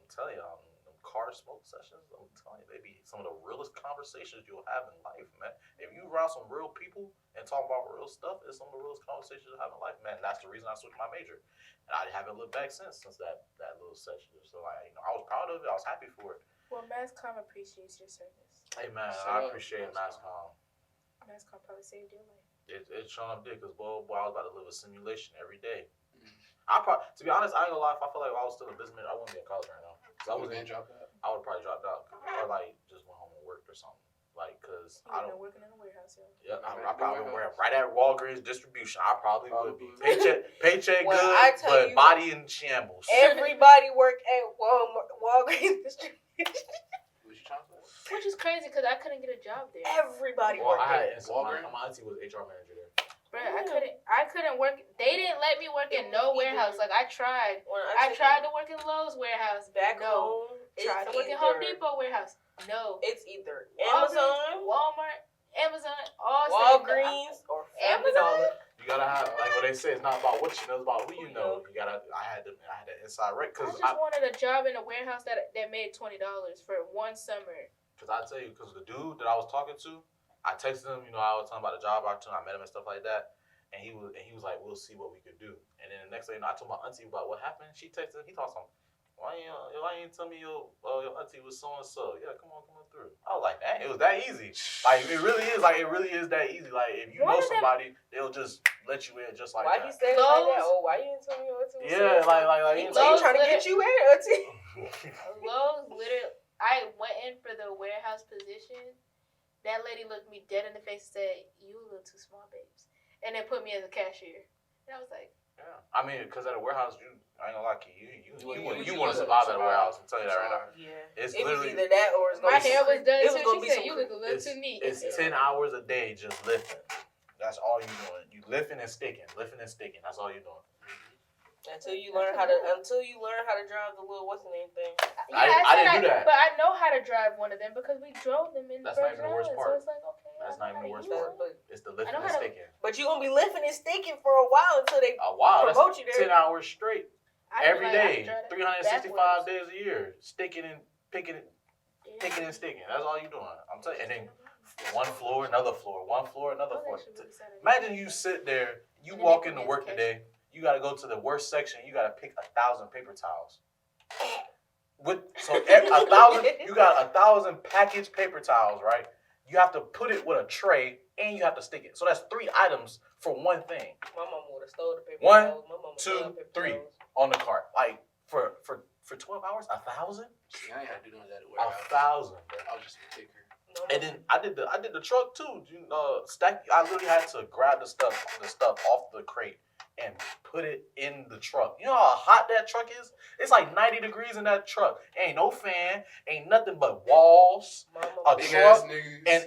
telling y'all, them car smoke sessions. I'm telling you, they be some of the realest conversations you'll have in life, man. If you around some real people and talk about real stuff, it's some of the realest conversations you'll have in life, man. That's the reason I switched my major, and I haven't looked back since that little session. So like, I was proud of it. I was happy for it. Well, MassCom appreciates your service. Hey man, I appreciate MassCom. MassCom probably saved your life. It sure enough did, because boy, I was about to live a simulation every day. To be honest, I ain't gonna lie. If I feel like I was still a businessman, I wouldn't be in college right now. I would have dropped out. I would probably dropped out, or like just went home and worked or something. Like, cause I don't working in a warehouse. Yeah, I probably would work right at Walgreens distribution. I probably would be paycheck Well, good, but body in shambles. Everybody work at Walgreens distribution. Which is crazy because I couldn't get a job there. Everybody worked there. My auntie was HR manager there. Bruh, I couldn't work. They didn't let me work in no warehouse. Like I tried. I tried to work in Lowe's warehouse. Back home. Tried to work in Home Depot warehouse. No. It's either Amazon, Walmart, Amazon, all Walgreens, or Family Dollar. You gotta have, like what they say, it's not about what you know, it's about who you know. I had the inside right I just wanted a job in a warehouse that made $20 for one summer. Cause I tell you, cause the dude that I was talking to, I texted him, I was talking about the job opportunity, I met him and stuff like that, and he was like, we'll see what we could do. And then the next thing I told my auntie about what happened. She texted, he told something. Why you tell me your auntie was so and so? Yeah, come on through. I was like, dang, it was that easy. Like it really is that easy. Like if you know somebody, they'll just let you in just like that. Why he said like that? Oh, why you didn't tell me your auntie was yeah, like he trying to get you in, auntie. Lowe's literally, I went in for the warehouse position. That lady looked me dead in the face and said, "You a little too small, babes," and then put me as a cashier. And I was like, yeah. I mean, because at a warehouse, I ain't gonna lie, you want to survive at a warehouse. I'm telling you that right now. Yeah. It's literally either that or it's my hair was done too. She said, "You look a little too neat." It's 10 hours a day just lifting. That's all you doing. You lifting and sticking. That's all you doing. Until you learn how to drive the little what's the name thing. Yeah, I didn't do that. But I know how to drive one of them because we drove them in the Virgin Islands. So it's like, okay. That's not even the worst part. It's the lifting and sticking. But you're going to be lifting and sticking for a while until they promote you there. 10 hours straight. Every day. 365 days a year. Sticking and picking it. Picking and sticking. That's all you're doing. I'm telling you. And then one floor, another floor. One floor, another floor. Imagine you sit there. You walk into work today. You got to go to the worst section. You got to pick 1,000 paper towels. So 1,000, you got 1,000 packaged paper towels, right? You have to put it with a tray and you have to stick it. So that's 3 items for one thing. My mama would have stole the paper 1, towels. 2, 3 on the cart. Like for 12 hours, 1,000. See, I ain't had to do none of that at warehouse. 1,000. I was just a picker. And then I did the truck too. Stack. I literally had to grab the stuff off the crate and put it in the truck. You know how hot that truck is? It's like 90 degrees in that truck. Ain't no fan, ain't nothing but walls, a truck, and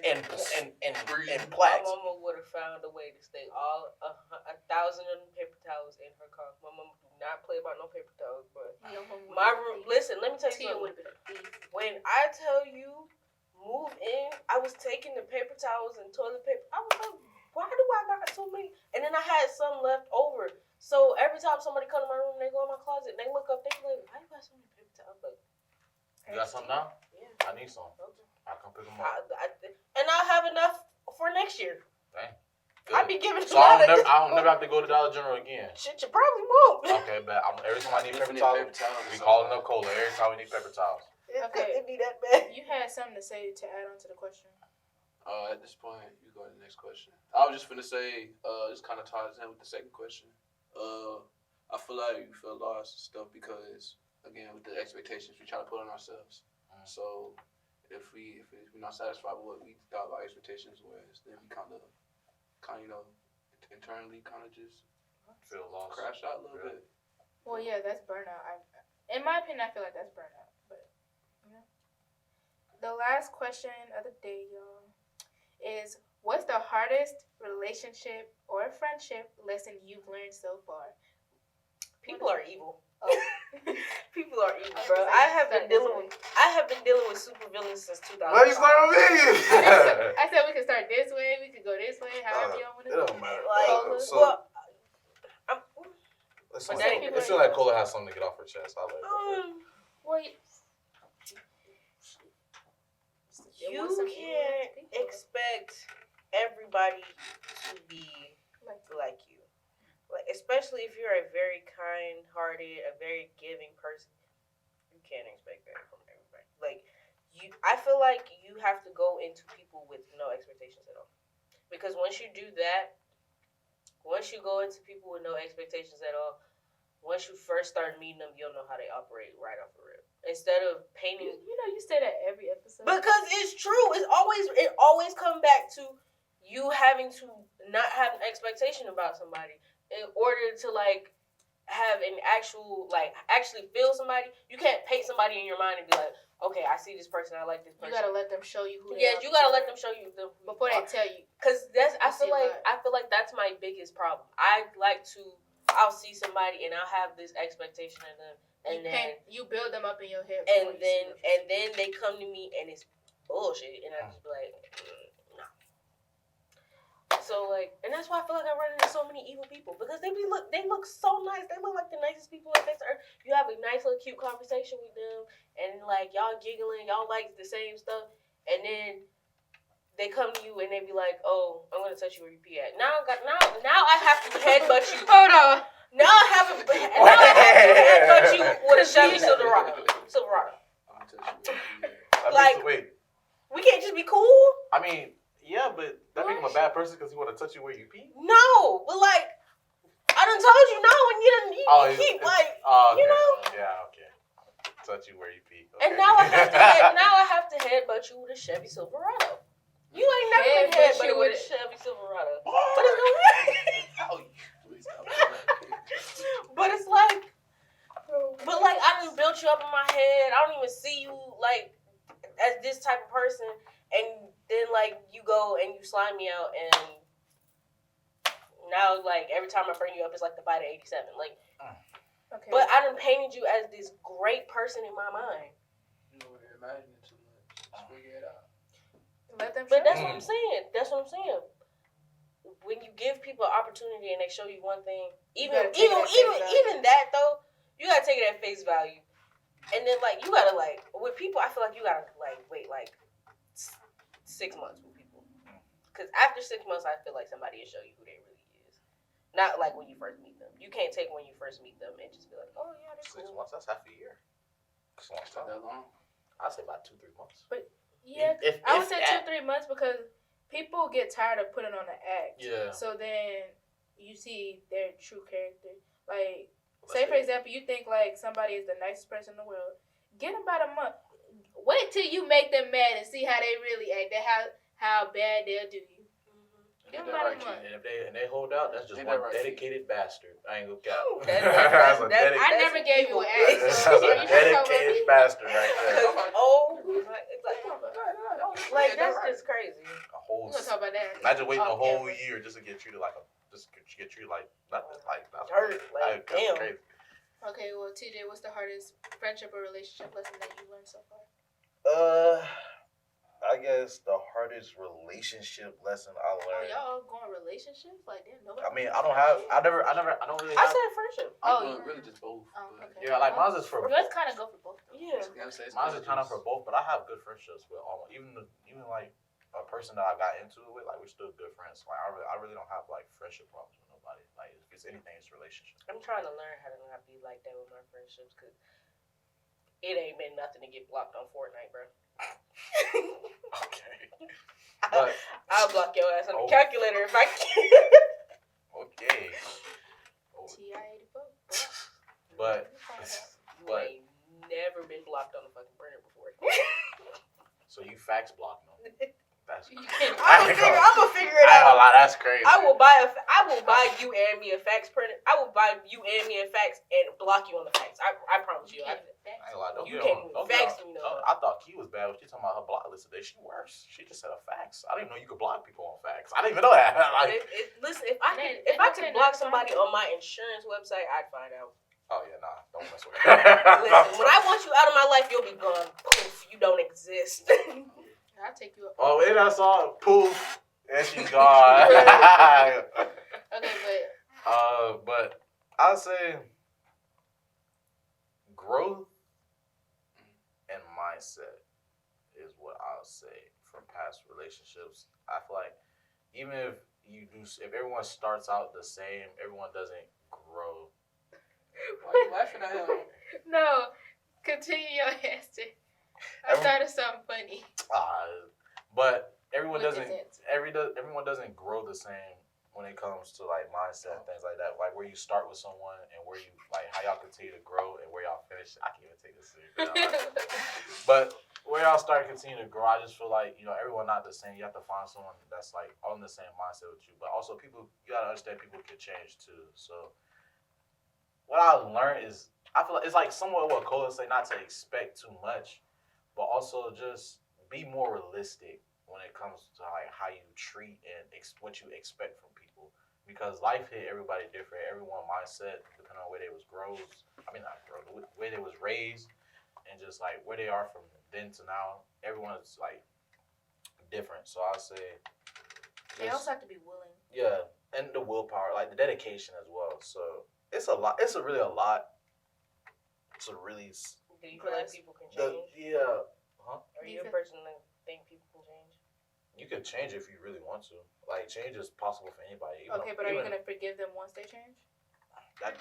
plaques. My mama would have found a way to stay all 1,000 of them paper towels in her car. My mama do not play about no paper towels, but my room. Listen, let me tell you something. When I tell you move in, I was taking the paper towels and toilet paper. I was like, why do I got so many? And then I had some left over. So every time somebody come to my room, they go in my closet, and they look up, they be like, why you got so many paper towels? Like, You got some now? yeah. I need some. Okay. I come pick them up. And I'll have enough for next year. Dang. I'd be giving So I don't never have to go to Dollar General again. Shit, you probably won't. Okay, but every time I need paper Infinite towels, we calling up Cola. Every time we need paper towels. Okay. It'd be that bad. You had something to say to add on to the question. At this point, you go to the next question. I was just finna say, this kind of ties in with the second question. I feel like you feel lost and stuff because, again, with the expectations we try to put on ourselves. So if we're not satisfied with what we thought our expectations was, then we kind of internally kind of just Feel lost. crash out a little bit. Well, yeah, that's burnout. In my opinion, I feel like that's burnout. But the last question of the day, y'all, is what's the hardest relationship or friendship lesson you've learned so far? People are evil. Oh. People are evil, bro. I have been dealing with supervillains since 2000. Why you start with me? I said we could start this way, we could go this way, however y'all want to It do don't matter. It seems like Cola has something to get off her chest. I'll let her go first. Well, you can't expect everybody to be like you. Like, especially if you're a very kind-hearted, a very giving person, you can't expect that from everybody. Like, I feel like you have to go into people with no expectations at all. Because once you do that, once you go into people with no expectations at all, once you first start meeting them, you'll know how they operate right off the rip. Instead of painting, you say that every episode. because it's true. It always comes back to you having to not have an expectation about somebody in order to have an actually feel somebody. You can't paint somebody in your mind and be like, okay, I see this person, I like this person. You gotta let them show you who they are. Yes, you gotta let them show you before they tell you. Because I feel like that's my biggest problem. I'll see somebody and I'll have this expectation of them, and then you build them up in your head, and then they come to me and it's bullshit, and I just be like, no. So and that's why I feel like I run into so many evil people, because they look so nice. They look like the nicest people on the face of earth. You have a nice little cute conversation with them, and y'all giggling, y'all like the same stuff, and then they come to you and they be like, "Oh, I'm gonna touch you where you pee at." Now I have to headbutt you. Hold on. Now I have to headbutt you with a Chevy Silverado. I'm gonna touch you. Wait. We can't just be cool. I mean, yeah, but that make him a bad person because he want to touch you where you pee. No, but I done told you no, and you keep okay. you know. Yeah, okay. Touch you where you pee. Okay. And now I have to headbutt you with a Chevy Silverado. You ain't never been headbutted with a Chevy Silverado. But it's but it's I done built you up in my head. I don't even see you as this type of person, and then you go and you slime me out, and now every time I bring you up, it's like the fight of '87. Okay. But I done painted you as this great person in my mind. You know, you're imagining too much. Just figure it out. Let them. But that's what I'm saying. When you give people an opportunity and they show you one thing, even that though, you gotta take it at face value. And then you gotta with people, I feel like you gotta wait 6 months with people. Because after 6 months, I feel like somebody will show you who they really is. Not when you first meet them. You can't take when you first meet them and just be like, oh yeah, they're 6 cool. months, that's half a year. That's a long time. That long? I'd say about 2-3 months. But yeah, I would say 2-3 months because people get tired of putting on an act. Yeah. So then you see their true character. Say for example, you think somebody is the nicest person in the world. Get them about a month. Wait till you make them mad and see how they really act. How bad they'll do you. Give them about a month. And if they hold out, that's just one dedicated bastard. I ain't gonna count. I never gave you an act. That's a dedicated bastard right there. That's just crazy. We're gonna talk about that. Imagine waiting a whole year just to get treated like nothing. That's hurt. Damn. Crazy. Okay, well, TJ, what's the hardest friendship or relationship lesson that you learned so far? I guess the hardest hardest relationship lesson I Oh, learned. y'all going relationships? Like, damn, nobody. I mean, I don't really I have. said friendship. Oh, Well, you- really just both. Oh, but- okay. Yeah, like mine's is for Let's both. kind of go for both. Though. Yeah. I would say it's Mine's is kind of just- for both, but I have good friendships with almost even like a person that I got into it with. Like we're still good friends. Like I really don't have like friendship problems with nobody. Like if it's anything, it's relationship. I'm trying to learn how to not be like that with my friendships because it ain't been nothing to get blocked on Fortnite, bro. Okay. But I'll block your ass on the Oh. calculator if I can. okay. Oh, TI-84. But You But- ain't never been blocked on the fucking printer before. so you fax block them. That's You can't. I'm gonna figure it I ain't gonna out. lie, that's crazy. I will buy you and me a fax printer. I will buy you and me a fax and block you on the fax. I promise you. I ain't gonna lie, don't You get can't on. Don't fax get me on. no more. I thought Key was bad when she talking about her block list today. She worse. She just said a fax. I didn't even know you could block people on fax. I didn't even know that. Like, Listen, if I could block somebody on my insurance website, I'd find out. oh yeah, nah, don't mess with Listen, when I want you out of my life, you'll be gone. Poof, you don't exist. I'll take you up. Oh, and I saw poof, and she's gone. Okay, But I'll say growth and mindset is what I'll say from past relationships. I feel like even if everyone starts out the same, everyone doesn't grow. Why you laughing at him? but no. Continue your answer. I thought of something funny. But everyone With doesn't. this answer. Everyone doesn't grow the same when it comes to like mindset and things like that. Like where you start with someone and where you like how y'all continue to grow and where y'all finish. I can't even take this serious. But where y'all start and continue to grow, I just feel like everyone not the same. You have to find someone that's like on the same mindset with you. But also you gotta understand people can change too. So what I learned is I feel like it's like somewhat what Cole say, not to expect too much, but also just be more realistic when it comes to like how you treat and what you expect from people. Because life hit everybody different. Everyone mindset depending on where they was the way they was raised, and just like where they are from then to now. Everyone's like different. So I say, They also have to be willing. yeah, and the willpower, like the dedication as well. So it's a lot. It's really a lot to really. Do you feel like people can The, change? yeah, Are you a person that think people can change? you can change if you really want to. Like change is possible for anybody. Okay, but are you gonna forgive them once they change? That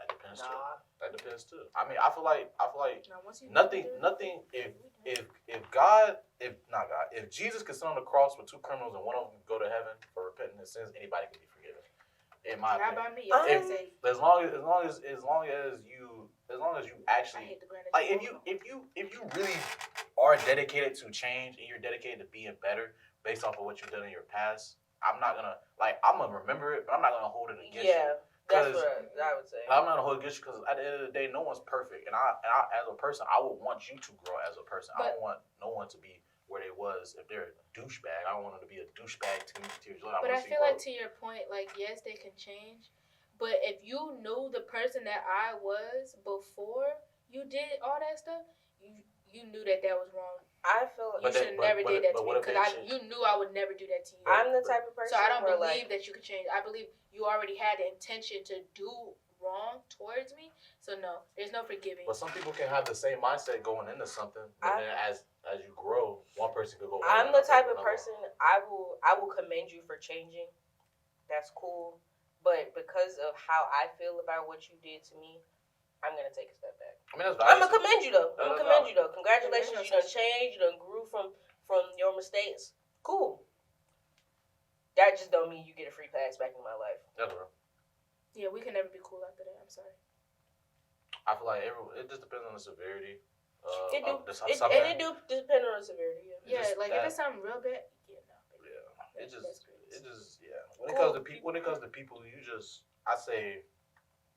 depends too. Nah. That depends too. I mean, I feel like No, once you nothing. If Jesus could sit on the cross with two criminals and one of them could go to heaven for repenting his sins, anybody can be forgiven. In my Not opinion, by me. Y'all If- say as long as you I actually hate the granite. like if you really are dedicated to change and you're dedicated to being better based off of what you've done in your past, I'm gonna remember it, but I'm not gonna hold it against you. Yeah, that's 'Cause what I would say. I'm not gonna hold it against you because at the end of the day, no one's perfect, and I as a person, I would want you to grow as a person. I But- don't want no one to be where they was if they're a douchebag. I don't want them to be a douchebag to me. But I feel like to your point, like yes, they can change, but if you knew the person that I was before you did all that stuff, you knew that was wrong. I feel You should have never did that to me what if because they you knew I would never do that to you. I'm the type of person So I don't where believe like that you could change. I believe you already had the intention to do wrong towards me. So no, there's no forgiving. But some people can have the same mindset going into something, but then as you grow, one person could go. I'm the type of person I will commend you for changing. That's cool. But because of how I feel about what you did to me, I'm gonna take a step back. I mean, that's I'm valid. gonna commend you though. No, I'm no, gonna commend no. you though. Congratulations, you done changed, you done grew from your mistakes. Cool. That just don't mean you get a free pass back in my life. That's real. Yeah, we can never be cool after that. I'm sorry. I feel like it just depends on the severity. It do. Of the It suffering. do depend on the severity. Yeah. Yeah, just like that- if it's something real bad, yeah, no. baby. Yeah, That's crazy. When it comes to people, you just I say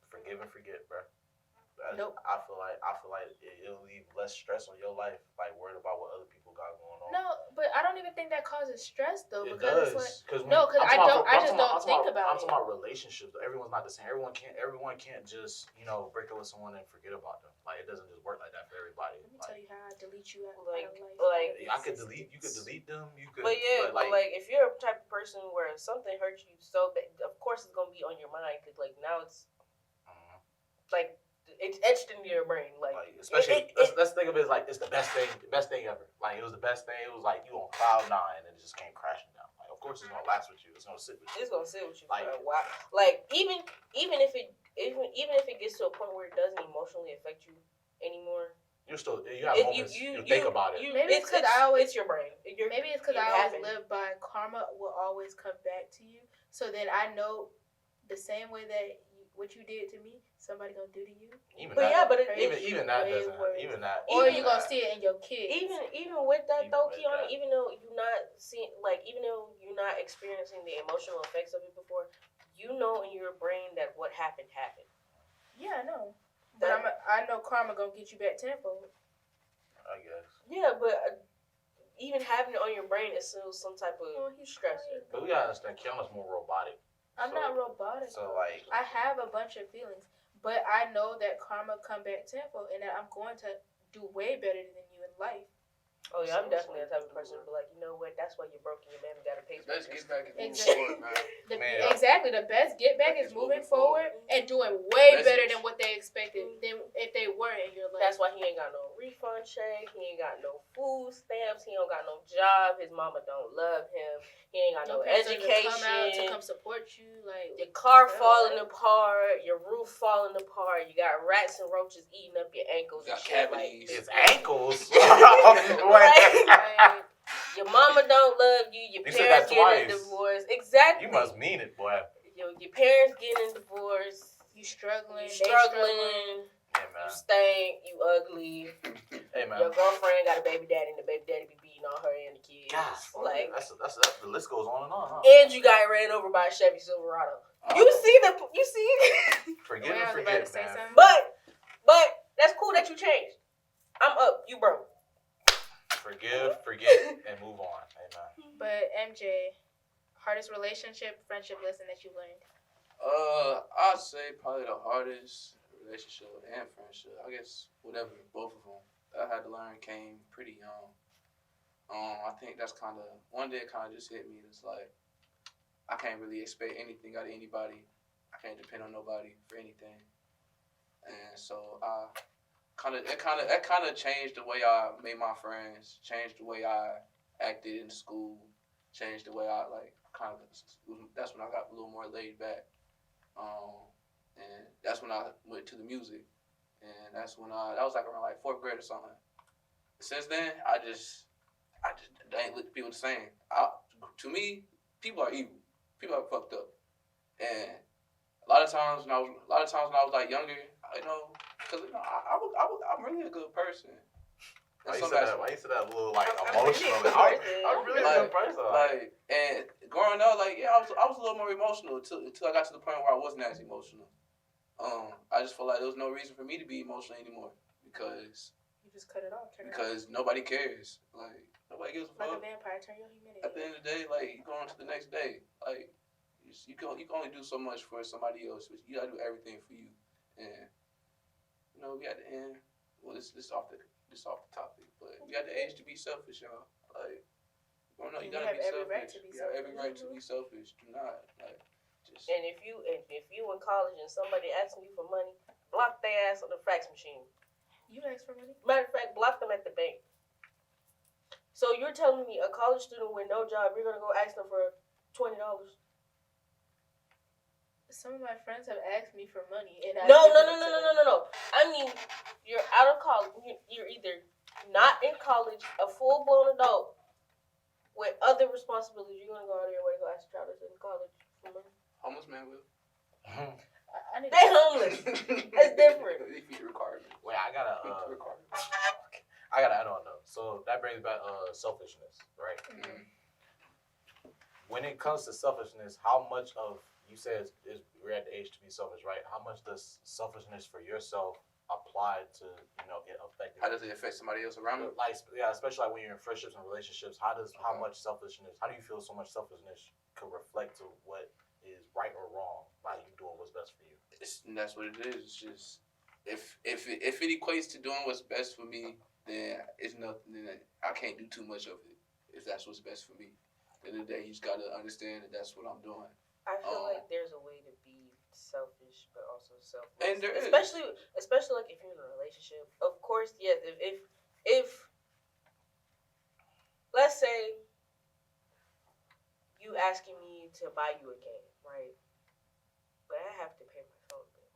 forgive and forget, bro. Nope. I feel like it'll leave less stress on your life, like worried about what other people got going on. No, but I don't even think think that causes stress though? It Because does. it's like No, because I don't. I just don't think about I'm it. talking about relationships. Everyone's not the same. Everyone can't just break up with someone and forget about them. Like it doesn't just work like that for everybody. Let me tell you how I delete you out of Like- life. like- I could delete. You could delete them. You could. But yeah, but like if you're a type of person where something hurts you so bad, of course it's gonna be on your mind because like now it's like it's etched into your brain. Like especially let's think of it as like it's the best thing ever. Like it was the best thing. It was like you on cloud 9 and it just came crashing down. Like of course it's gonna last with you. It's gonna sit with you. it's gonna sit with you Like- for a while. Like even if it gets to a point where it doesn't emotionally affect you anymore. You have If moments you think about it. Maybe it's 'cause I always- it's your brain. Maybe it's because it I always happened. live by karma will always come back to you. So then I know the same way that what you did to me, somebody gonna do to you. Even But that, yeah, but even that way doesn't. worse. Even that. Or even you gonna that- see it in your kids. Even with that Even though, with Kiana, that. even though you're not seeing even though you're not experiencing the emotional effects of it before, you know in your brain that what happened happened. Yeah, I know. But I know karma gonna get you back tenfold. I guess. Yeah, but even having it on your brain is still some type of Oh, he's stressor. crying. But we gotta understand, Kiana's more robotic. I'm not robotic. So though. like, I have a bunch of feelings, but I know that karma come back tenfold, and that I'm going to do way better than you in life. Oh yeah, I'm definitely the type of person to be like, you know what? That's why you're broken. Your man got a pacemaker. Let's get back and move Exactly. forward, man. Man, Exactly. The best get back Like is it's moving moving forward. forward and doing way Message. better than what they expected than if they were in your life. That's why he ain't got no refund check. He ain't got no food stamps. He don't got no job. His mama don't love him. He ain't got no Your parents don't even education. come out to come support you. Like Your car Yeah, falling right. apart. Your roof falling apart. You got rats and roaches eating up your ankles. You and got shit. cavities. his ankles. like, Your mama don't love you. Your You said parents that getting a twice. divorce. Exactly. You must mean it, boy. Your parents getting a divorce. you struggling. You they struggling. Hey You man. stink. You ugly. Hey man. Your girlfriend got a baby daddy, and the baby daddy be beating on her and the kids. God, Like, that's the list goes on and on. Huh? and you got ran over by a Chevy Silverado. You see the, you see. Forgive Wait, I and was about to forget, say man. something. But that's cool that you changed. I'm up. You broke. Forgive, forget, and move on. Amen. But MJ, hardest relationship, friendship lesson that you learned. I'd say probably the hardest relationship and friendship. I guess whatever, both of them that I had to learn came pretty young. I think that's kind of one day it kind of just hit me. It's like I can't really expect anything out of anybody. I can't depend on nobody for anything, and so that kind of changed the way I made my friends, changed the way I acted in school, changed the way I that's when I got a little more laid back. And that's when I went to the music, and that's when that was like around like 4th grade or something. Since then, I just ain't look at people the same. To me, people are evil. People are fucked up, and a lot of times when I was like younger, because I'm really a good person. Why you said that a little like I'm emotional? really I'm really a good person. And growing up, I was a little more emotional until I got to the point where I wasn't as emotional. I just felt like there was no reason for me to be emotional anymore because You just cut it off. nobody cares. Like nobody gives a like fuck. a vampire, turn your humidity. At the end of the day, you go on to the next day. You can only do so much for somebody else. But you gotta do everything for you. And we at the end. Well, this off the topic, but we got the age to be selfish, y'all. You gotta have be every selfish. right to be You have every selfish. right to be selfish. Do not just. And if you in college and somebody asking you for money, block their ass on the fax machine. You ask for money? Matter of fact, block them at the bank. So you're telling me a college student with no job, you're gonna go ask them for $20? Some of my friends have asked me for money, and No. I mean, you're out of college. You're either not in college, a full blown adult with other responsibilities. You're gonna go out of your way to go ask a child that's in college for money. Homeless man will. I need They homeless. That's different. They feed the requirement. Wait, I gotta add on though. So that brings back selfishness, right? Mhm. When it comes to selfishness, how much of you said is we're at the age to be selfish, right? How much does selfishness for yourself apply to it affect? How does it affect somebody else around me? Like especially like when you're in friendships and relationships. How much selfishness? How do you feel so much selfishness could reflect to what is right or wrong by you doing what's best for you? And that's what it is. It's just if it equates to doing what's best for me, then it's nothing. Then I can't do too much of it. If that's what's best for me, at the end of the day, you just gotta understand that that's what I'm doing. I feel like there's a way to be selfish, but also selfless. And there is. Especially like if you're in a relationship. Of course, yes. If let's say you asking me to buy you a game, right? But I have to pay my phone bill.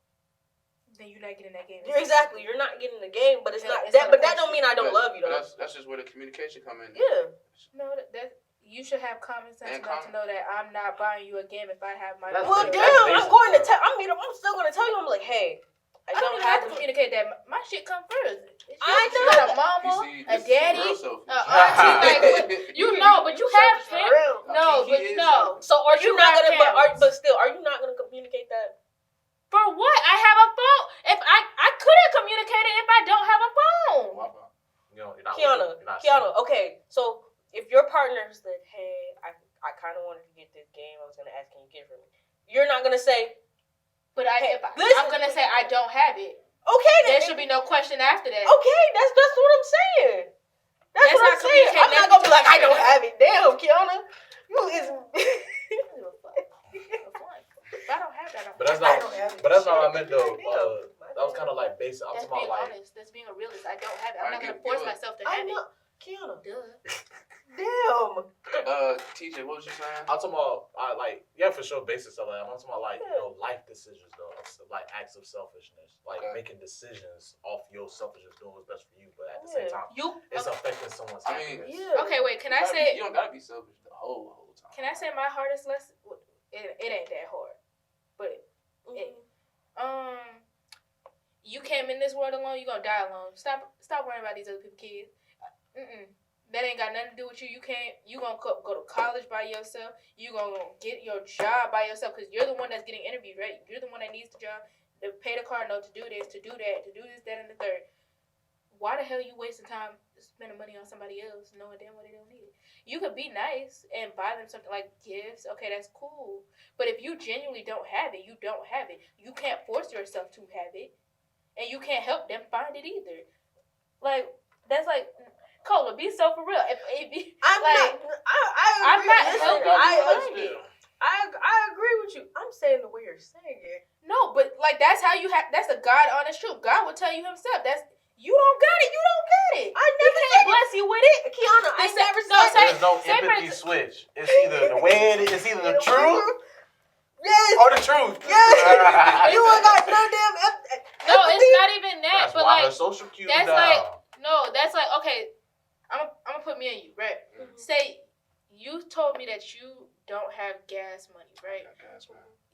Then you're not getting that game. Exactly. You're not getting the game, but it's not it's that. not But that don't mean I don't love you, though. That's just where the communication come in. Yeah. No, that you should have common sense And enough to know that I'm not buying you a game if I have my. That's Well, basic. damn. That's I'm going to basic, tell. I'm still going to tell you. I'm like, hey, I I don't don't even have have to communicate that. My shit come first. I You know. got a mama, You see, a this is daddy, real selfish. auntie. Like what- you know, but you have parents. No, He but is no. So are But you you not have gonna? parents. But still, are you not gonna communicate that? For what? I have a phone. If I couldn't communicate it if I don't have a phone. You're not Kiana, you're not Kiana. Okay, so if your partner said, "Hey, I kind of wanted to get this game. I was gonna ask, can you get it for me?" You're not gonna say, But Hey, if listen. I'm gonna say I don't have it. "Okay, There then." should be no question after that. Okay, that's what I'm saying. That's That's what not I'm saying. I'm communicating. not gonna be like, "I don't have it." Damn, Kiana, you is. If I don't have that, I don't But that's I not. don't have it. But that's not what I Shit. meant though. Damn. That was kind of like basic. I'm That's talking being about like. honest. That's being a realist. I don't have it. I'm Alright, not gonna give force it. myself to I have know, it. Kiana. Duh. Damn. TJ, what was you saying? I'm talking about for sure basic stuff. Like, I'm talking about life decisions though, like acts of selfishness, like making decisions off your selfishness, doing what's best for you, but at the same time, it's affecting someone's happiness. Yeah. Okay, wait. Can I say? You don't gotta be selfish the whole time. Can I say my hardest lesson? It ain't that hard, but you came in this world alone. You gonna die alone. Stop worrying about these other people's kids. That ain't got nothing to do with you. You gonna go to college by yourself. You gonna get your job by yourself because you're the one that's getting interviewed, right? You're the one that needs the job, to pay the car note, to do this, to do that, to do this, that, and the third. Why the hell are you wasting time spending money on somebody else knowing damn well they don't need it? You could be nice and buy them something like gifts. Okay, that's cool. But if you genuinely don't have it, you don't have it. You can't force yourself to have it. And you can't help them find it either. Like, that's like, Cola, be so for real. If I'm like, not. I I'm agree. not Listen, helping you find it. I agree with you. I'm saying the way you're saying it. No, but like that's how you have. That's the God honest truth. God will tell you Himself. That's you don't got it. You don't got it. I He never can't said bless you with it. Kiana, I They say- never no, said say- There's no say empathy for- switch. It's either the way it is, it's either the truth Yes. or the truth. Yes. You ain't got no damn empathy. No, it's not even that. That's But why like, her social cues that's down. like no. That's like okay. I'm gonna put me and you right. Mhm. Say you told me that you don't have gas money, right?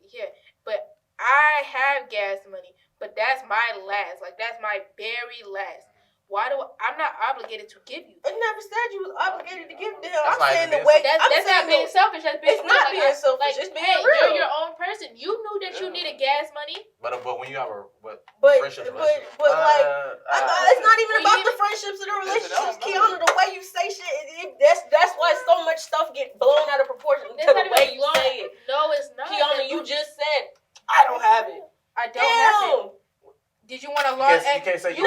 Yeah, but I have gas money, but that's my last. Like that's my very last. Why do I'm not obligated to give you? I never said you was obligated to give them. That's I'm not saying even the way. That's not being selfish. That's being It's real. not Like, being selfish. Like, It's being hey, real. you're your own person. You knew that you needed gas money. But when you have a But friendships, like, it's not even about the friendships and the relationships, Kiana. The way you say shit, that's why so much stuff get blown out of proportion to That's the not way even you blown. say it. No, it's not. Kiana, you just said I don't have it. I don't have it. Damn. Did you want to You learn? can't say You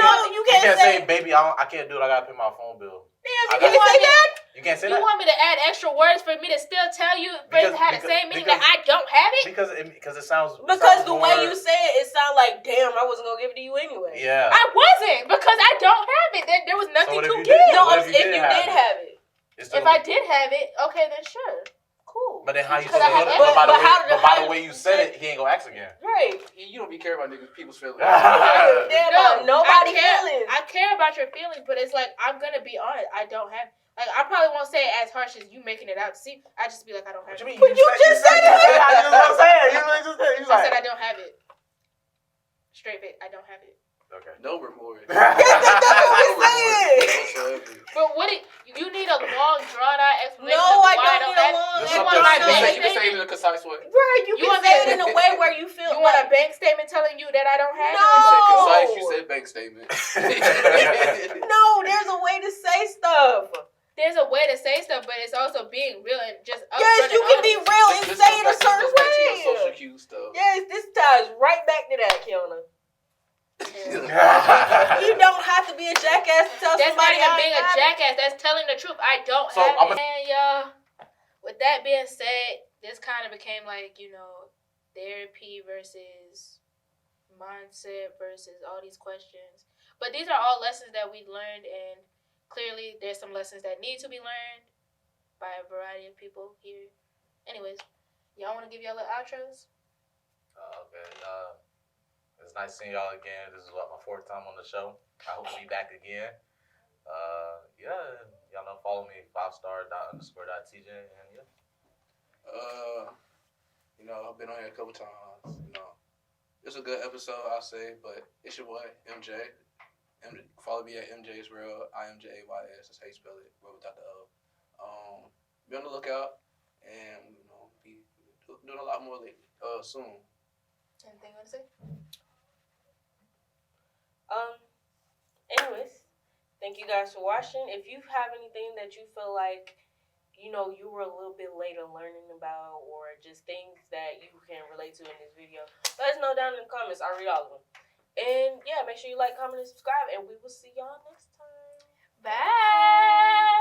can't say baby, I can't do it. I gotta pay my phone bill. Damn, I you got can't say you. that. You can't say You that want me to add extra words for me to still tell you phrases had the same meaning that I don't have it? because it sounds Because the way more- you say it sounds like, damn, I wasn't gonna give it to you anyway. Yeah. I wasn't because I don't have it. There was nothing what if to you give. did? No, What if if you you did did have have it. It's If still- I did have it, okay, then sure, cool. But then how you Because say I have it? extra. But by the way you said it, he ain't gonna ask again. Right. You don't be caring about people's feelings. Damn, nobody I care, feelings. I care about your feelings, but it's like I'm gonna be honest. I don't have. Like I probably won't say it as harsh as you making it out. See, I just be like I don't have What you it. mean? But you just said it. That's what I'm saying. You just said it. You I like said I don't have it. Straight face. I don't have it. okay. No remorse. That's what we're saying. Whatsoever. But what you need a long drawn out explanation. No, of I why don't need have a long it. Just You something want my specific. You can say it in a concise way. Right, you can say it in a way where you feel You want a bank statement telling you that I don't have No. You said it? concise, you said bank statement. No, there's a way to say stuff. There's a way to say stuff, but it's also being real and just upfront. Yes, you can be real and This say goes it a back- certain this goes back to your way. social cue stuff. Yes, this ties right back to that, Kiana. You don't have to be a jackass to tell That's not somebody even I being ain't a got it. jackass. That's telling the truth. I don't So, have I'm it. And y'all, with that being said, this kind of became like, therapy versus mindset versus all these questions. But these are all lessons that we learned, and clearly there's some lessons that need to be learned by a variety of people here. Anyways, y'all want to give y'all little outros? Okay. It's nice seeing y'all again. This is my 4th time on the show. I hope to be back again. Yeah, y'all know, follow me, 5star._.tj, and yeah. I've been on here a couple times. It's a good episode, I'll say, but it's your boy, MJ. Follow me at MJ Israel, IMJAYS. That's how you spell it, but without the O. Be on the lookout, and be doing a lot more soon. Anything you want to say? Anyways, thank you guys for watching. If you have anything that you feel like, you were a little bit later learning about, or just things that you can relate to in this video, let us know down in the comments. I read all of them. And yeah, make sure you like, comment, and subscribe, and we will see y'all next time. Bye.